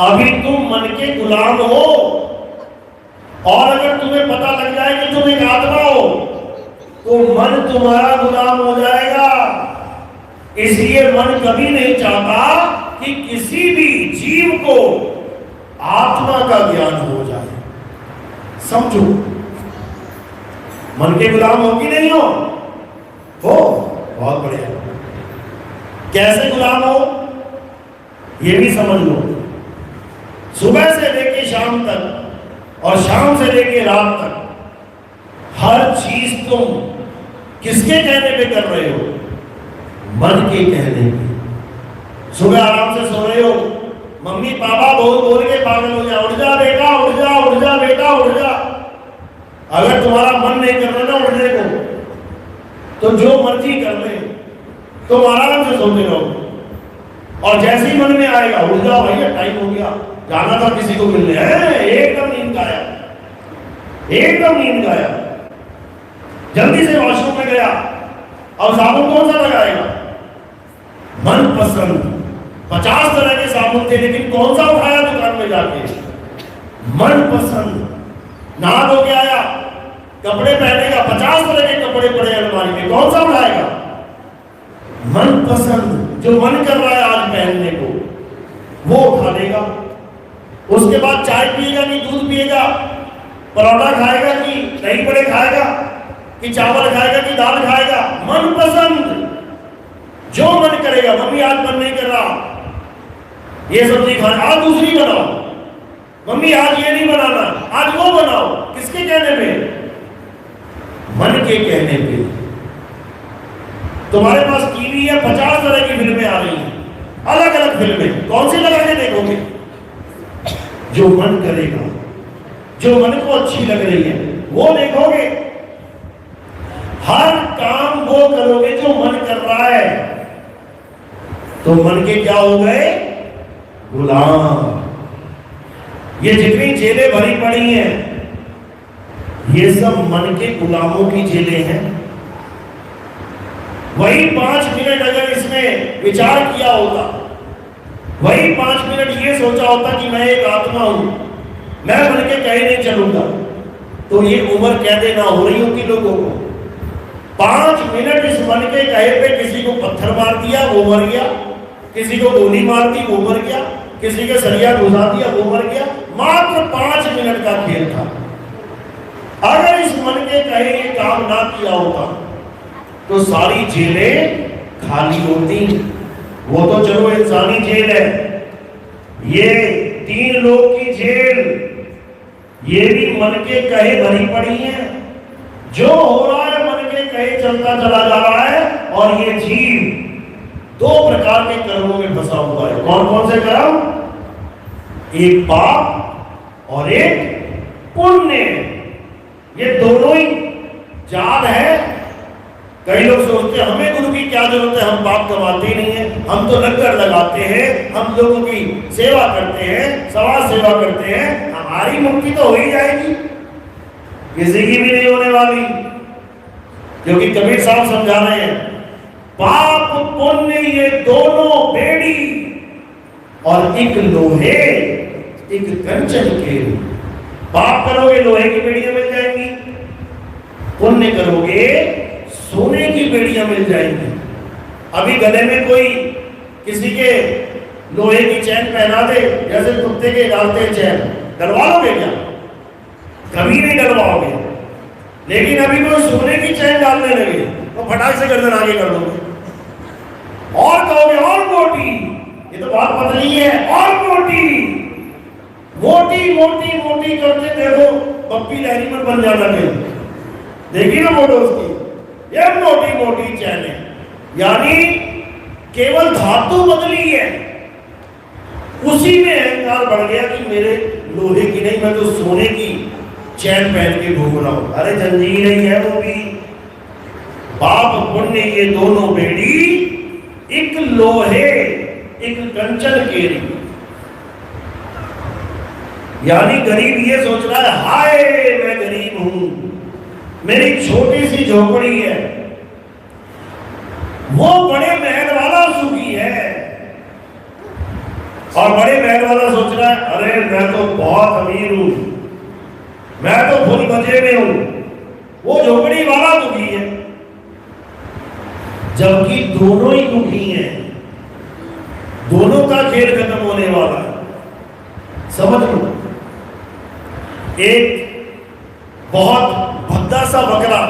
A: अभी तुम मन के गुलाम हो, और अगर तुम्हें पता लग जाए कि तुम एक आत्मा हो, तो मन तुम्हारा गुलाम हो जाएगा। इसलिए मन कभी नहीं चाहता कि किसी भी जीव को आत्मा का ज्ञान हो जाए। समझो, मन के गुलाम हो कि नहीं हो? बहुत बढ़िया। कैसे गुलाम हो ये भी समझ लो। सुबह से लेके शाम तक और शाम से लेके रात तक हर चीज तुम किसके कहने पे कर रहे हो? मन के कहने पे। सुबह आराम से सो रहे हो, मम्मी पापा बोल के पागल हो जाए, उठ जा बेटा, उठ जा, उठ जा बेटा, उठ जा। अगर तुम्हारा मन नहीं कर रहा ना उठने को, तो जो मर्जी कर ले, तुम आराम से सोते रहो। और जैसे ही मन में आएगा, उठ जाओ भैया, टाइम हो गया, जाना था किसी को मिलने, एकदम नींद गायब, एकदम नींद गायब। जल्दी से वॉशरूम में गया, अब साबुन कौन सा लगाएगा? मन पसंद 50 तरह के साबुन थे, लेकिन कौन सा उठाया दुकान में जाके? मन पसंद। नहा धो के आया, कपड़े पहनेगा, 50 तरह के कपड़े पड़े अलमारी में, कौन सा उठाएगा? मन पसंद। जो मन कर रहा है आज पहनने को, वो उठा लेगा। उसके बाद चाय पिएगा कि दूध पिएगा, परोठा खाएगा कि दही बड़े खाएगा, कि चावल खाएगा कि दाल खाएगा? मन पसंद। जो मन करेगा। मम्मी आज मन नहीं कर रहा ये सब्जी खाना, आज दूसरी बनाओ। मम्मी आज ये नहीं बनाना, आज वो बनाओ। किसके कहने पे? मन के कहने पे। तुम्हारे पास टीवी है, 50 तरह की फिल्में आ रही हैं, अलग अलग फिल्में, कौन सी लगा के देखोगे? जो मन करेगा, जो मन को अच्छी लग रही है वो देखोगे। हर काम वो करोगे जो मन कर रहा है। तो मन के क्या हो गए? गुलाम। ये जितनी जेलें भरी पड़ी हैं, ये सब मन के गुलामों की जेलें हैं। वही 5 मिनट अगर इसमें विचार किया होता, वही 5 मिनट ये सोचा होता कि मैं एक आत्मा हूं, मैं मन के कहे नहीं चलूंगा, तो ये उम्र कैदे ना हो रही होगी लोगों को। 5 मिनट इस मन के कहे पे किसी को पत्थर मार दिया, वो मर गया। किसी को गोली मार दी, वो मर गया। किसी के सरिया घुसा दिया, वो मर गया। मात्र 5 मिनट का खेल था। अगर इस मन के कहे ये काम ना किया होता, तो सारी जेलें खाली होती। वो तो चलो इंसानी जेल है, ये 3 लोग की जेल, ये भी मन के कहे भरी पड़ी है। जो हो रहा है मन के कहे चलता चला जा रहा है। और ये जीव 2 प्रकार के कर्मों में फंसा हुआ है। कौन कौन से कर्म? एक पाप और एक पुण्य। ये दोनों ही जाल है। कई लोग सोचते हैं हमें गुरु की क्या जरूरत है, हम पाप कमाते ही नहीं है, हम तो लंगर लगाते हैं, हम लोगों की सेवा करते हैं, समाज सेवा करते हैं, हमारी मुक्ति तो हो ही जाएगी, किसी की भी नहीं होने वाली। क्योंकि कबीर साहब समझा रहे हैं, पाप पुण्य ये दोनों बेड़ी, और एक लोहे एक कंचन के। पाप करोगे लोहे की बेड़ियां मिल जाएंगी, पुण्य करोगे सोने की बेड़ियां मिल जाएंगी। अभी गले में कोई किसी के लोहे की चैन पहना दे, जैसे कुत्ते के डालते हैं चैन, डलवा लोगे क्या? कभी नहीं डलवाओगे। लेकिन अभी कोई सोने की चैन डालने लगे तो फटाक से गर्दन आगे कर दोगे और कहोगे और मोटी। ये तो बात पप्पी लहरी मत बन जाना कहीं। देखी ना फोटो उसकी, ये मोटी मोटी चैन है, यानी केवल धातु बदली है, उसी में अहंकार बढ़ गया कि मेरे लोहे की नहीं, मैं तो सोने की चैन पहन के घूम रहा हूं। अरे जंजीर ही है वो भी। बाप पुण्य ये दोनों बेड़ी, एक लोहे एक कंचन केरी। यानी गरीब ये सोच रहा है, हाय मैं गरीब हूं, मेरी छोटी सी झोपड़ी है। वो बड़े महल वाला सुखी है, और बड़े महल वाला सोच रहा है, अरे मैं तो बहुत अमीर हूं, मैं तो फुल मजे में हूं। वो झोपड़ी वाला दुखी है, जबकि दोनों ही दुखी हैं, दोनों का खेल खत्म होने वाला है। समझ लो, एक बहुत भद्दा सा बकरा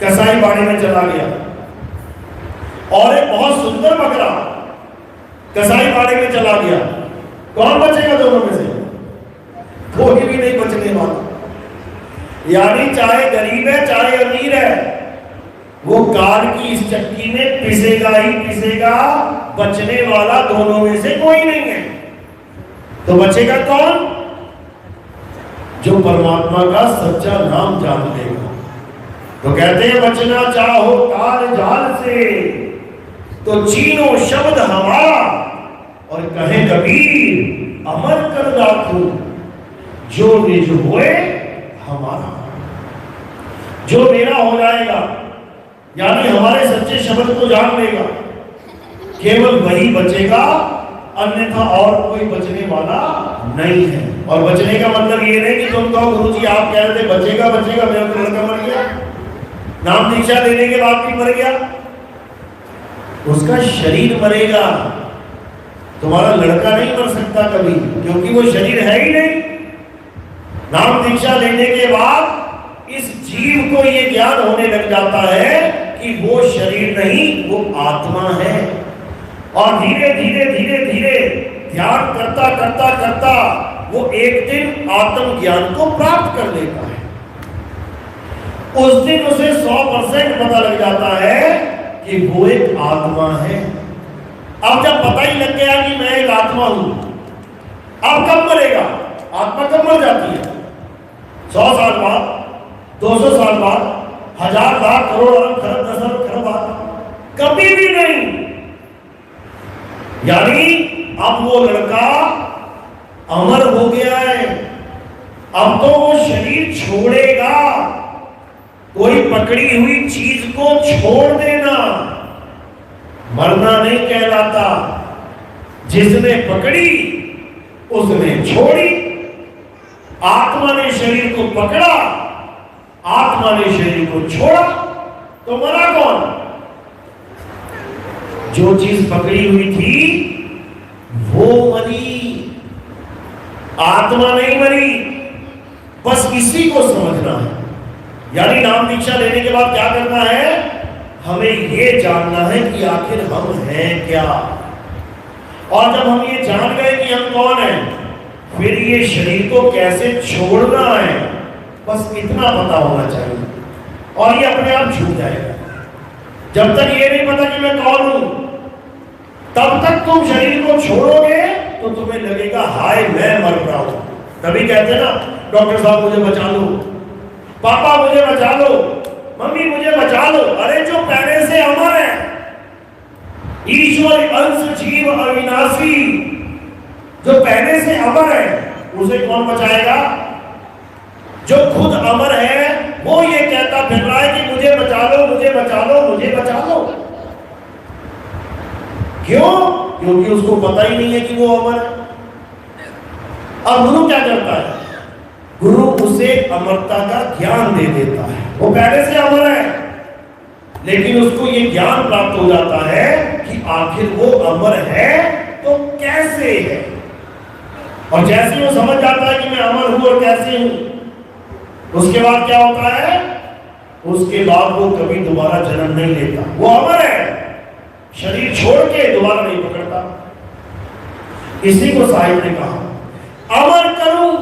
A: कसाई बाड़ी में चला गया, और एक बहुत सुंदर बकरा कसाई बाड़ी में चला गया। कौन बचेगा दोनों में से? कोई भी नहीं बचने वाला। यानी चाहे गरीब है चाहे अमीर है, वो कार की इस चक्की में पिसेगा ही पिसेगा, बचने वाला दोनों में से कोई नहीं है। तो बचेगा कौन? जो परमात्मा का सच्चा नाम जान लेगा। तो कहते हैं, बचना चाहो काल जाल से, तो चीनो शब्द हमारा, और कहे कबीर अमर कर राखूं, जो निज होए हमारा। जो मेरा हो जाएगा, यानी हमारे सच्चे शब्द को जान लेगा, केवल वही बचेगा, अन्यथा और कोई बचने वाला नहीं है। और बचने का मतलब ये नहीं कि तुम कहो गुरुजी आप कह रहे थे बचेगा बचेगा, मेरा तो लड़का मर गया, नाम दीक्षा देने के बाद भी मर गया। उसका शरीर मरेगा, तुम्हारा लड़का नहीं मर सकता कभी, क्योंकि वो शरीर है ही नहीं। नाम दीक्षा लेने के बाद इस जीव को ये ज्ञान होने लग जाता है कि वो शरीर नहीं, वो आत्मा है। और धीरे धीरे धीरे धीरे ध्यान करता करता करता वो एक दिन आत्म ज्ञान को प्राप्त कर लेता है। उस दिन उसे 100% पता लग जाता है कि वो एक आत्मा है। अब जब पता ही लग गया कि मैं एक आत्मा हूं, अब कब मरेगा? आत्मा कब मर जाती है? 100 साल बाद, 200 साल बाद, 1000 लाख करोड़ अरब खरब दशरब खरब बाद? कभी भी नहीं। यानी अब वो लड़का अमर हो गया है। अब तो वो शरीर छोड़ेगा। कोई पकड़ी हुई चीज को छोड़ देना मरना नहीं कहलाता। जिसने पकड़ी उसने छोड़ी। आत्मा ने शरीर को पकड़ा, आत्मा ने शरीर को छोड़ा, तो मरा कौन? जो चीज पकड़ी हुई थी वो मरी, आत्मा नहीं मरी। बस इसी को समझना है। यानी नाम दीक्षा लेने के बाद क्या करना है? हमें यह जानना है कि आखिर हम हैं क्या। और जब हम ये जान गए कि हम कौन हैं, फिर ये शरीर को कैसे छोड़ना है, बस इतना पता होना चाहिए, और ये अपने आप छूट जाएगा। जब तक ये नहीं पता कि मैं कौन हूं, तब तक तुम शरीर को छोड़ोगे तो तुम्हें लगेगा हाय मैं मर रहा हूं। तभी कहते हैं ना, डॉक्टर साहब मुझे बचा लो, पापा मुझे बचा लो, मम्मी मुझे बचा लो। अरे जो पहले से अमर है, ईश्वर अंश जीव अविनाशी, जो पहले से अमर है, उसे कौन बचाएगा? जो खुद अमर है वो ये कहता फिर रहा है कि मुझे बचा लो, मुझे बचा लो, मुझे बचा लो। क्यों? क्योंकि उसको पता ही नहीं है कि वो अमर है। अब गुरु क्या करता है? गुरु उसे अमरता का ज्ञान दे देता है। वो पहले से अमर है, लेकिन उसको ये ज्ञान प्राप्त हो जाता है कि आखिर वो अमर है तो कैसे है। और जैसे वो समझ जाता है कि मैं अमर हूं और कैसे हूं, उसके बाद क्या होता है? उसके बाद वो कभी दोबारा जन्म नहीं लेता। वो अमर है, शरीर छोड़ के दोबारा नहीं पकड़ता। इसी को साहिब ने कहा, अमर करूं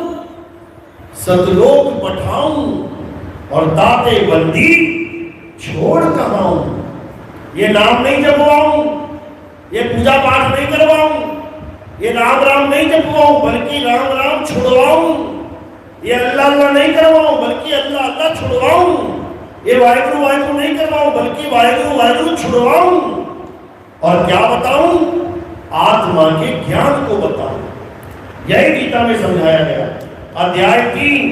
A: सतलोक पठाऊं और दाते बंदी छोड़ कहाऊं। ये नाम नहीं जपवाऊं, ये पूजा पाठ नहीं करवाऊं, ये राम राम नहीं जपवाऊं, बल्कि राम राम छुड़वाऊं। ये अल्लाह अल्लाह नहीं करवाऊं, बल्कि अल्लाह अल्लाह छुड़वाऊं। ये वाहिगुरु वाहिगुरु नहीं करवाऊं, बल्कि वाहिगुरु वाहिगुरु छुड़वाऊं। और क्या बताऊं? आत्मा के ज्ञान को बताऊं। यही गीता में समझाया गया। अध्याय 3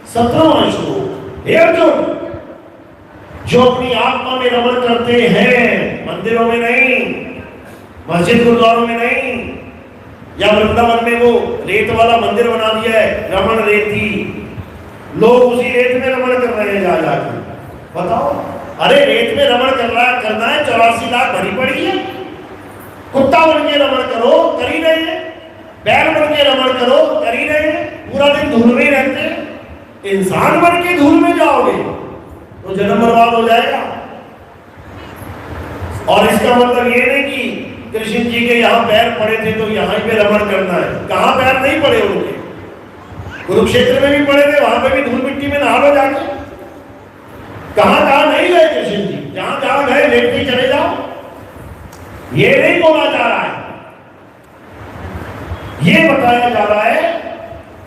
A: 17वां श्लोक। हे अर्जुन, जो अपनी आत्मा में रमण करते हैं, मंदिरों में नहीं, मस्जिद गुरुद्वारों में नहीं, या वृंदावन में वो रेत वाला मंदिर बना दिया है, रमण रेती, लोग उसी रेत में रमण कर रहे हैं जा जाके। बताओ, अरे रेत में रमण करना है, 84 लाख भरी पड़ी है। कुत्ता बन के रमण करो, कर ही रहे हैं। बैल बन के रमण करो, कर ही रहे हैं। पूरा दिन धूल में रहते हैं। इंसान बन के धूल में जाओगे तो जन्म बर्बाद हो जाएगा। और इसका मतलब ये नहीं कि कृष्ण जी के यहाँ पैर पड़े थे तो यहाँ पे रमण करना है। कहाँ पैर नहीं पड़े उनके? कुरुक्षेत्र में भी पड़े थे, वहां पे भी धूल मिट्टी में नहा लो जाके। कहाँ कहाँ नहीं गए कृष्ण जी? जहां जहां गए लेट के चले जाओ। ये नहीं बोला जा रहा है, ये बताया जा रहा है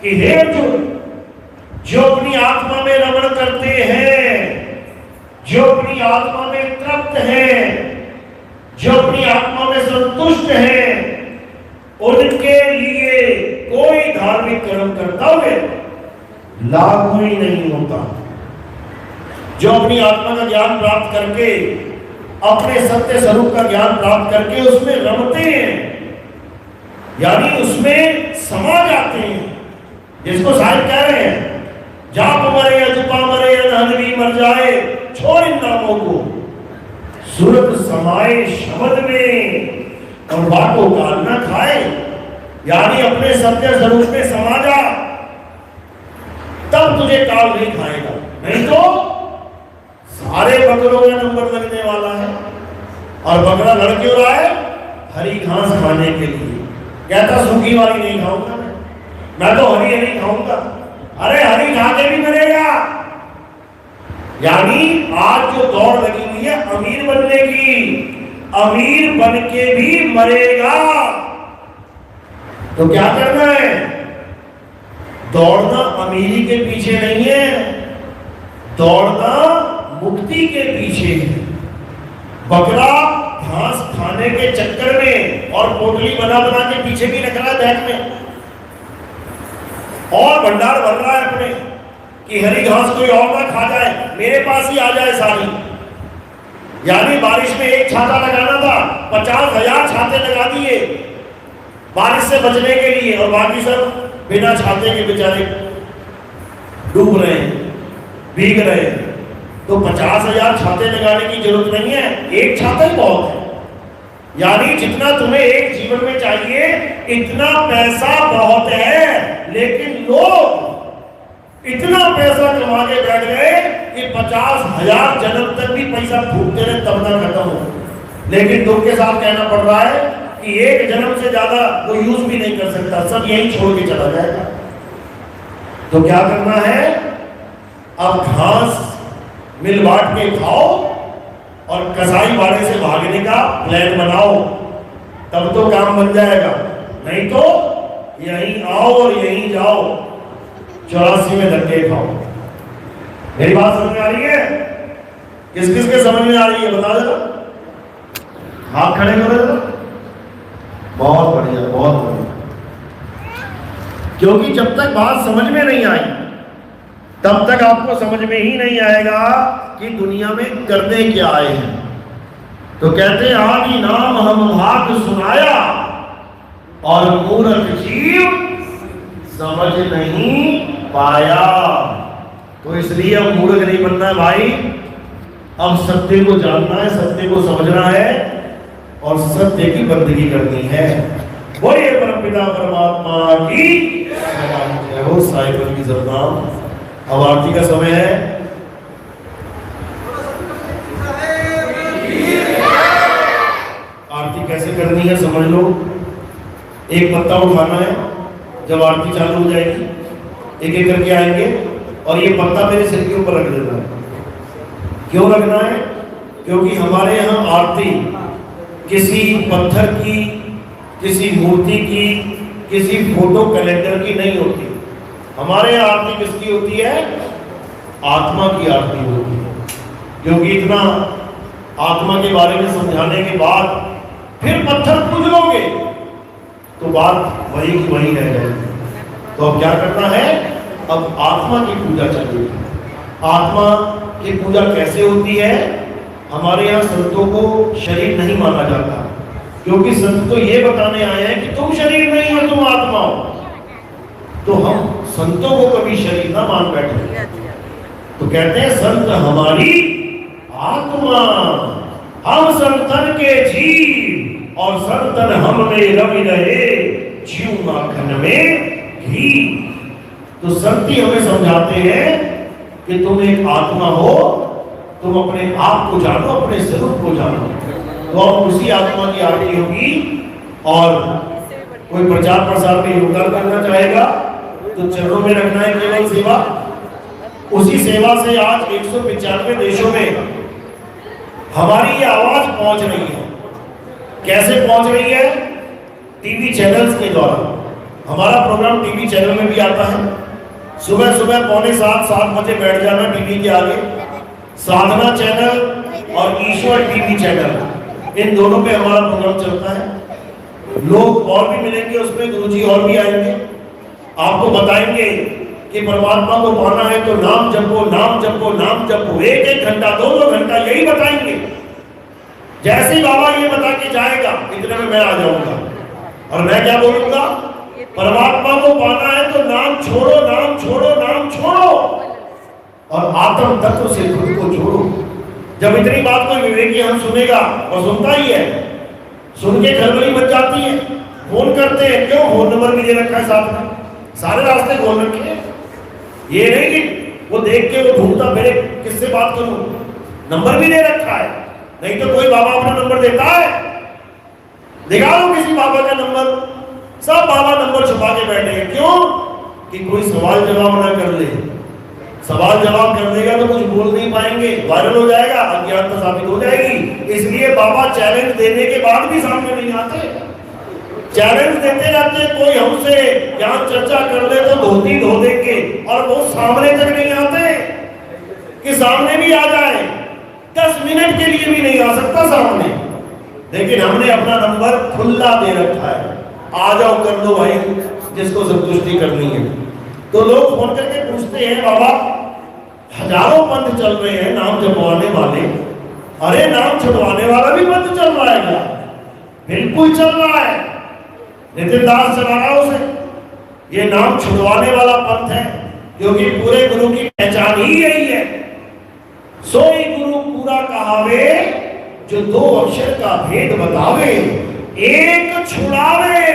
A: कि हे अर्जुन, जो अपनी आत्मा में रमण करते हैं, जो अपनी आत्मा में तृप्त हैं, जो अपनी आत्मा में संतुष्ट हैं, उनके लिए कोई धार्मिक कर्म कर्तव्य लागू ही नहीं होता। जो अपनी आत्मा का ज्ञान प्राप्त करके, अपने सत्य स्वरूप का ज्ञान प्राप्त करके उसमें रमते हैं, यानी उसमें समा जाते हैं, जिसको साहिब कह रहे हैं, जाप मरे अजुपा मरे अनहनवी मर जाए, छोड़ इन नामों को, सूरत समाए शब्द में और बातों का न खाए। यानी अपने सत्य स्वरूप में समा जा, तब तुझे काल नहीं खाएगा। नहीं तो सारे बकरों का नंबर लगने वाला है। और बकरा लड़ क्यों रहा है? हरी घास खाने के लिए। कहता सूखी वाली नहीं खाऊंगा मैं तो हरी नहीं खाऊंगा। अरे हरी खा के भी मरेगा। यानी आज जो दौड़ लगी हुई है अमीर बनने की, अमीर बन के भी मरेगा। तो क्या करना है? दौड़ना अमीरी के पीछे नहीं है, दौड़ना मुक्ति के पीछे है। बकरा घास खाने के चक्कर में और पोटली बना बना के पीछे भी रख रहा है बैग में, और भंडार भर रहा है अपने कि हरी घास कोई और ना खा जाए, मेरे पास ही आ जाए सारी। यानी बारिश में एक छाता लगाना था, 50,000 छाते लगा दिए बारिश से बचने के लिए, और बाकी सब बिना छाते के बेचारे डूब रहे हैं, भीग रहे हैं। तो 50,000 छाते लगाने की जरूरत नहीं है, एक छाता ही बहुत है। यानी जितना तुम्हें एक जीवन में चाहिए इतना पैसा बहुत है, लेकिन लोग इतना पैसा कमा के बैठ गए कि 50,000 जन्म तक भी पैसा फूकते रहे तब ना खत्म हो। लेकिन दुख के साथ कहना पड़ रहा है कि एक जन्म से ज्यादा वो यूज भी नहीं कर सकता, सब यही छोड़ के चला जाएगा। तो क्या करना है? अब घास मिल बांट के खाओ और कसाई बाड़े से भागने का प्लान बनाओ, तब तो काम बन जाएगा। नहीं तो यहीं आओ और यहीं जाओ, 84 में धक्के खाओ। मेरी बात समझ में आ रही है? किस किस के समझ में आ रही है बता देना, हाथ खड़े करो जरा। बहुत बढ़िया, बहुत बढ़िया। क्योंकि जब तक बात समझ में नहीं आई तब तक आपको समझ में ही नहीं आएगा कि दुनिया में करने क्या आए हैं। तो कहते आदि नाम हम भाग सुनाया और मूर्ख जीव समझ नहीं पाया। तो इसलिए अब मूर्ख नहीं बनना है भाई, अब सत्य को जानना है, सत्य को समझना है और सत्य की बंदगी करनी है। बोलिए परमपिता परमात्मा की जय हो, साहिब की सरनाम। अब आरती का समय है। आरती कैसे करनी है समझ लो। एक पत्ता उठाना है, जब आरती चालू हो जाएगी एक एक करके आएंगे और ये पत्ता मेरे सिर के ऊपर रख देना है। क्यों रखना है? क्योंकि हमारे यहाँ आरती किसी पत्थर की, किसी मूर्ति की, किसी फोटो कैलेंडर की नहीं होती। हमारे यहाँ आरती किसकी होती है? आत्मा की आरती होती है। क्योंकि इतना आत्मा के बारे में समझाने के बाद फिर पत्थर पूज लोगे तो बात वही की वही रह जाएगी। तो अब क्या करना है? अब आत्मा की पूजा चलेगी। आत्मा की पूजा कैसे होती है? हमारे यहाँ संतों को शरीर नहीं माना जाता, क्योंकि संत तो ये बताने आए हैं कि तुम शरीर नहीं हो, तुम आत्मा हो। तो हम संतों को कभी शरीर ना मान बैठे। तो कहते हैं संत हमारी आत्मा, हम संतन के जीव और संतन हम में रवि रहे, जीव माखन में घी। तो संत ही हमें समझाते हैं कि तुम एक आत्मा हो, तुम अपने आप को जानो, अपने स्वरूप को जानो। तो अब उसी आत्मा की आरती होगी। और कोई प्रचार प्रसार में योगदान करना चाहेगा तो चरणों में रखना है केवल सेवा। उसी सेवा से आज 195 देशों में हमारी ये आवाज पहुंच रही है। कैसे पहुंच रही है? टीवी चैनल्स के द्वारा। हमारा प्रोग्राम टीवी चैनल में भी आता है। सुबह सुबह 6:45-7 बजे बैठ जाना टीवी के आगे। साधना चैनल और ईश्वर टीवी चैनल, इन दोनों पे हमारा प्रोग्राम चलता है। लोग और भी मिलेंगे उसमें, गुरुजी और भी आएंगे, आपको बताएंगे कि परमात्मा को पाना है तो नाम जपो, नाम जपो, नाम जपो। 1-1 घंटा, 2-2 घंटा यही बताएंगे। जैसे ही बाबा ये बता के जाएगा इतने में मैं आ जाऊंगा और मैं क्या बोलूंगा? परमात्मा को पाना है तो नाम छोड़ो, नाम छोड़ो, नाम छोड़ो और आत्म तत्व से खुद को जोड़ो। जब इतनी बात कोई विवेकी हम सुनेगा, और सुनता ही है, सुन के खलबली बच जाती है। फोन करते हैं, क्यों? फोन नंबर भी दे रखा है साथ में, सारे रास्ते खोल रखे हैं। ये नहीं कि वो देख के वो ढूंढता फिरे किससे बात करूं, नंबर भी दे रखा है। नहीं तो कोई बाबा अपना नंबर देता है? दिखाओ किसी बाबा का नंबर। सब बाबा नंबर छुपा के बैठे हैं। क्यों? कि कोई सवाल जवाब ना कर ले। सवाल जवाब कर देगा तो कुछ बोल नहीं पाएंगे, वायरल हो जाएगा, अज्ञानता साबित हो जाएगी। इसलिए बाबा चैलेंज देने के बाद भी सामने नहीं आते। चैलेंज देते रहते, कोई हमसे ज्ञान चर्चा कर ले तो धोती धो देंगे, और वो सामने तक नहीं आते कि सामने भी आ जाए। 10 मिनट के लिए भी नहीं आ सकता सामने। लेकिन हमने अपना नंबर खुला दे रखा है, आ जाओ कर लो भाई, जिसको संतुष्टि करनी है। तो लोग फोन करके पूछते हैं, बाबा हजारों पंथ चल रहे हैं नाम जपवाने वाले, अरे नाम छुड़वाने वाला भी पंथ चल रहा है क्या? बिल्कुल चल रहा है। नितिन दास चला रहा उसे। ये नाम छुड़वाने वाला पंथ है, क्योंकि पूरे गुरु की पहचान ही यही है। सोई गुरु पूरा कहावे, जो 2 अक्षर का भेद बतावे, एक छुड़ावे।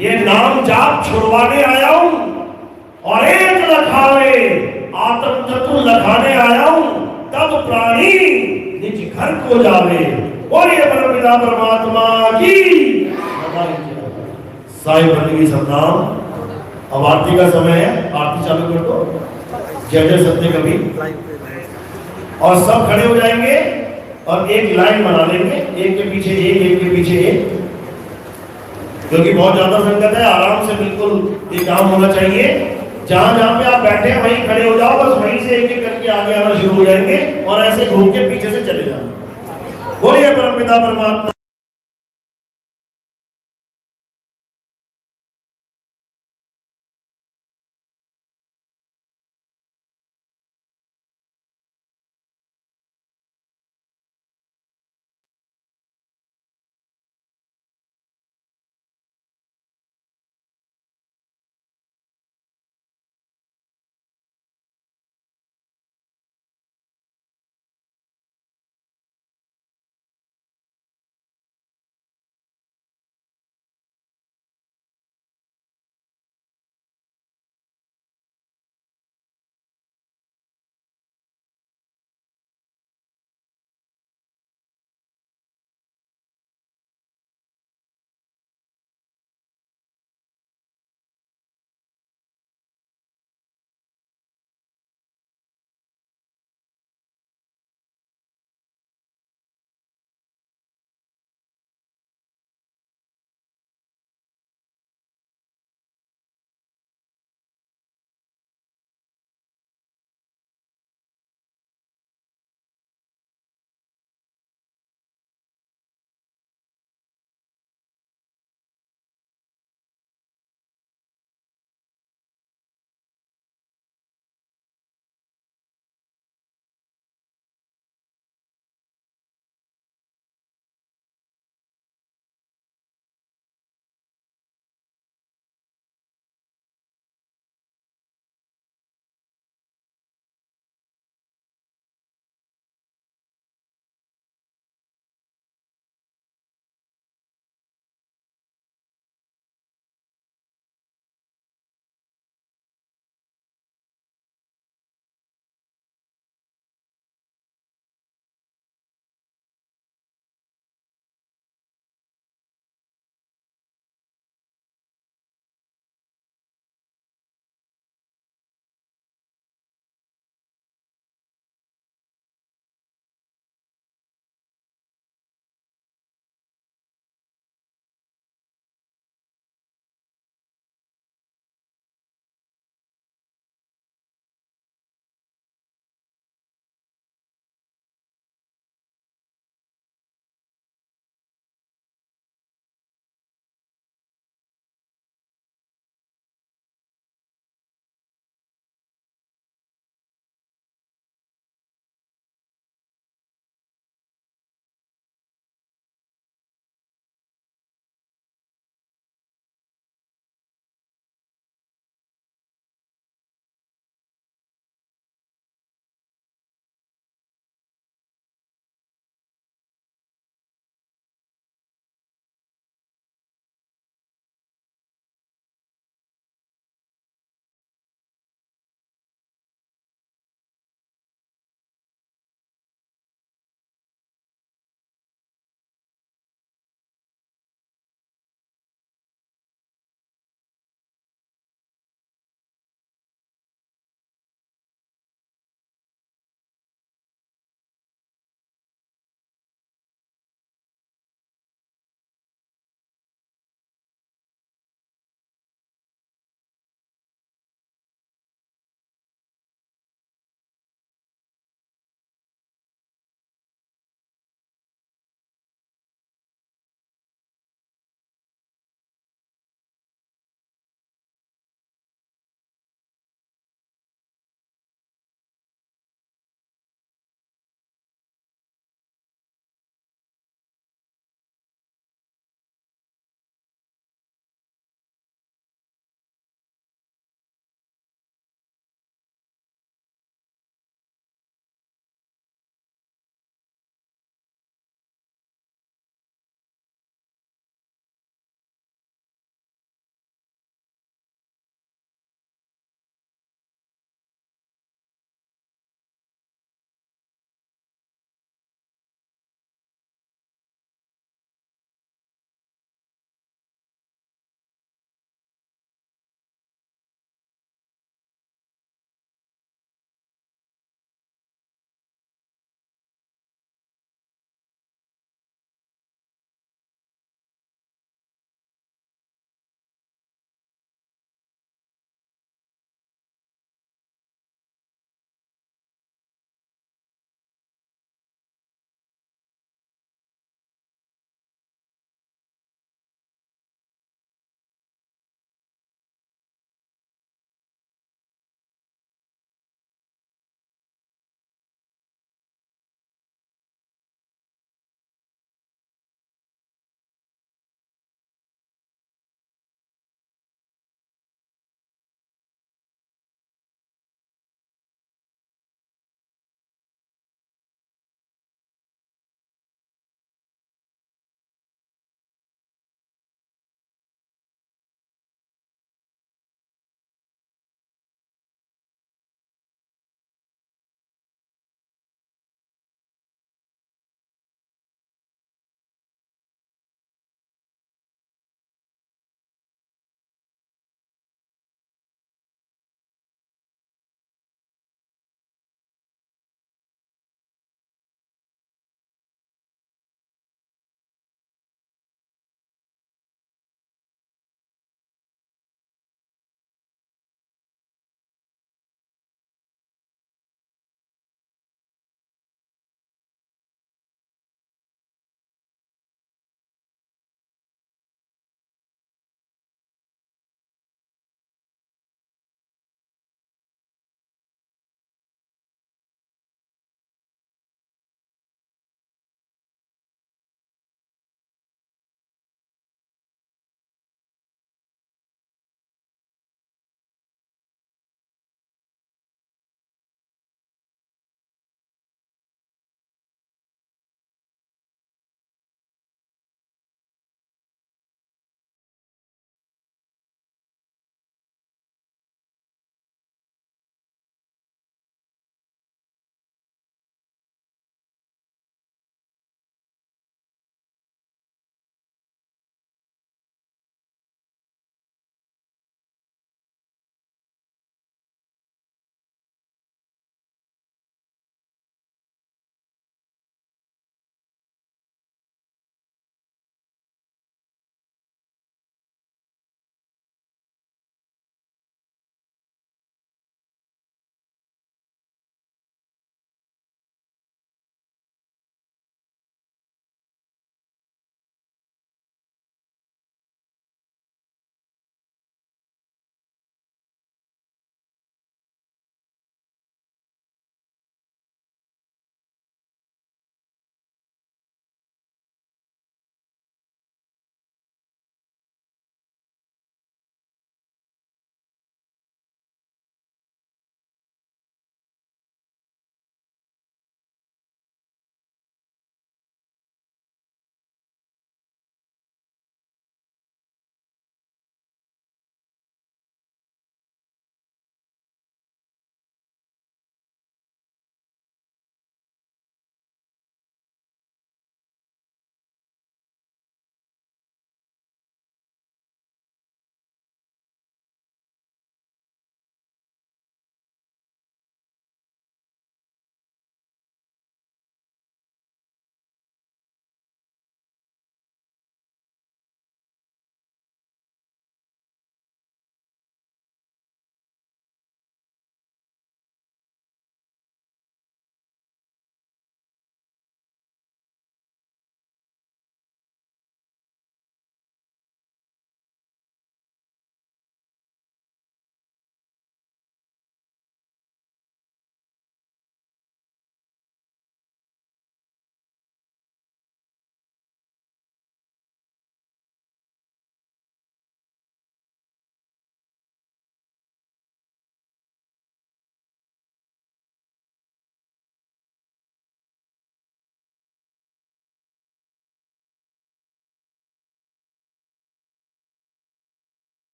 A: ये नाम जाप छुड़वाने आया हूं और एक लखावे, आत्म तत्व लखाने आया हूं, तब प्राणी निज घर को जावे। बोलिए परमपिता परमात्मा की। साई बंदगी सतनाम। अब आरती का समय है, आरती चालू कर दो। जय जय सत्य कभी। और सब खड़े हो जाएंगे और एक लाइन बना लेंगे, एक के पीछे एक, एक के पीछे एक, क्योंकि बहुत ज्यादा संगत है। आराम से बिल्कुल ये काम होना चाहिए। जहां जहां पे आप बैठे हैं वहीं खड़े हो जाओ, बस वहीं से एक एक करके आगे आना शुरू हो जाएंगे और ऐसे घूम के पीछे से चले जाओ। बोलिए परमपिता परमात्मा।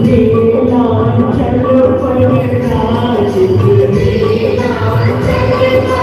B: थे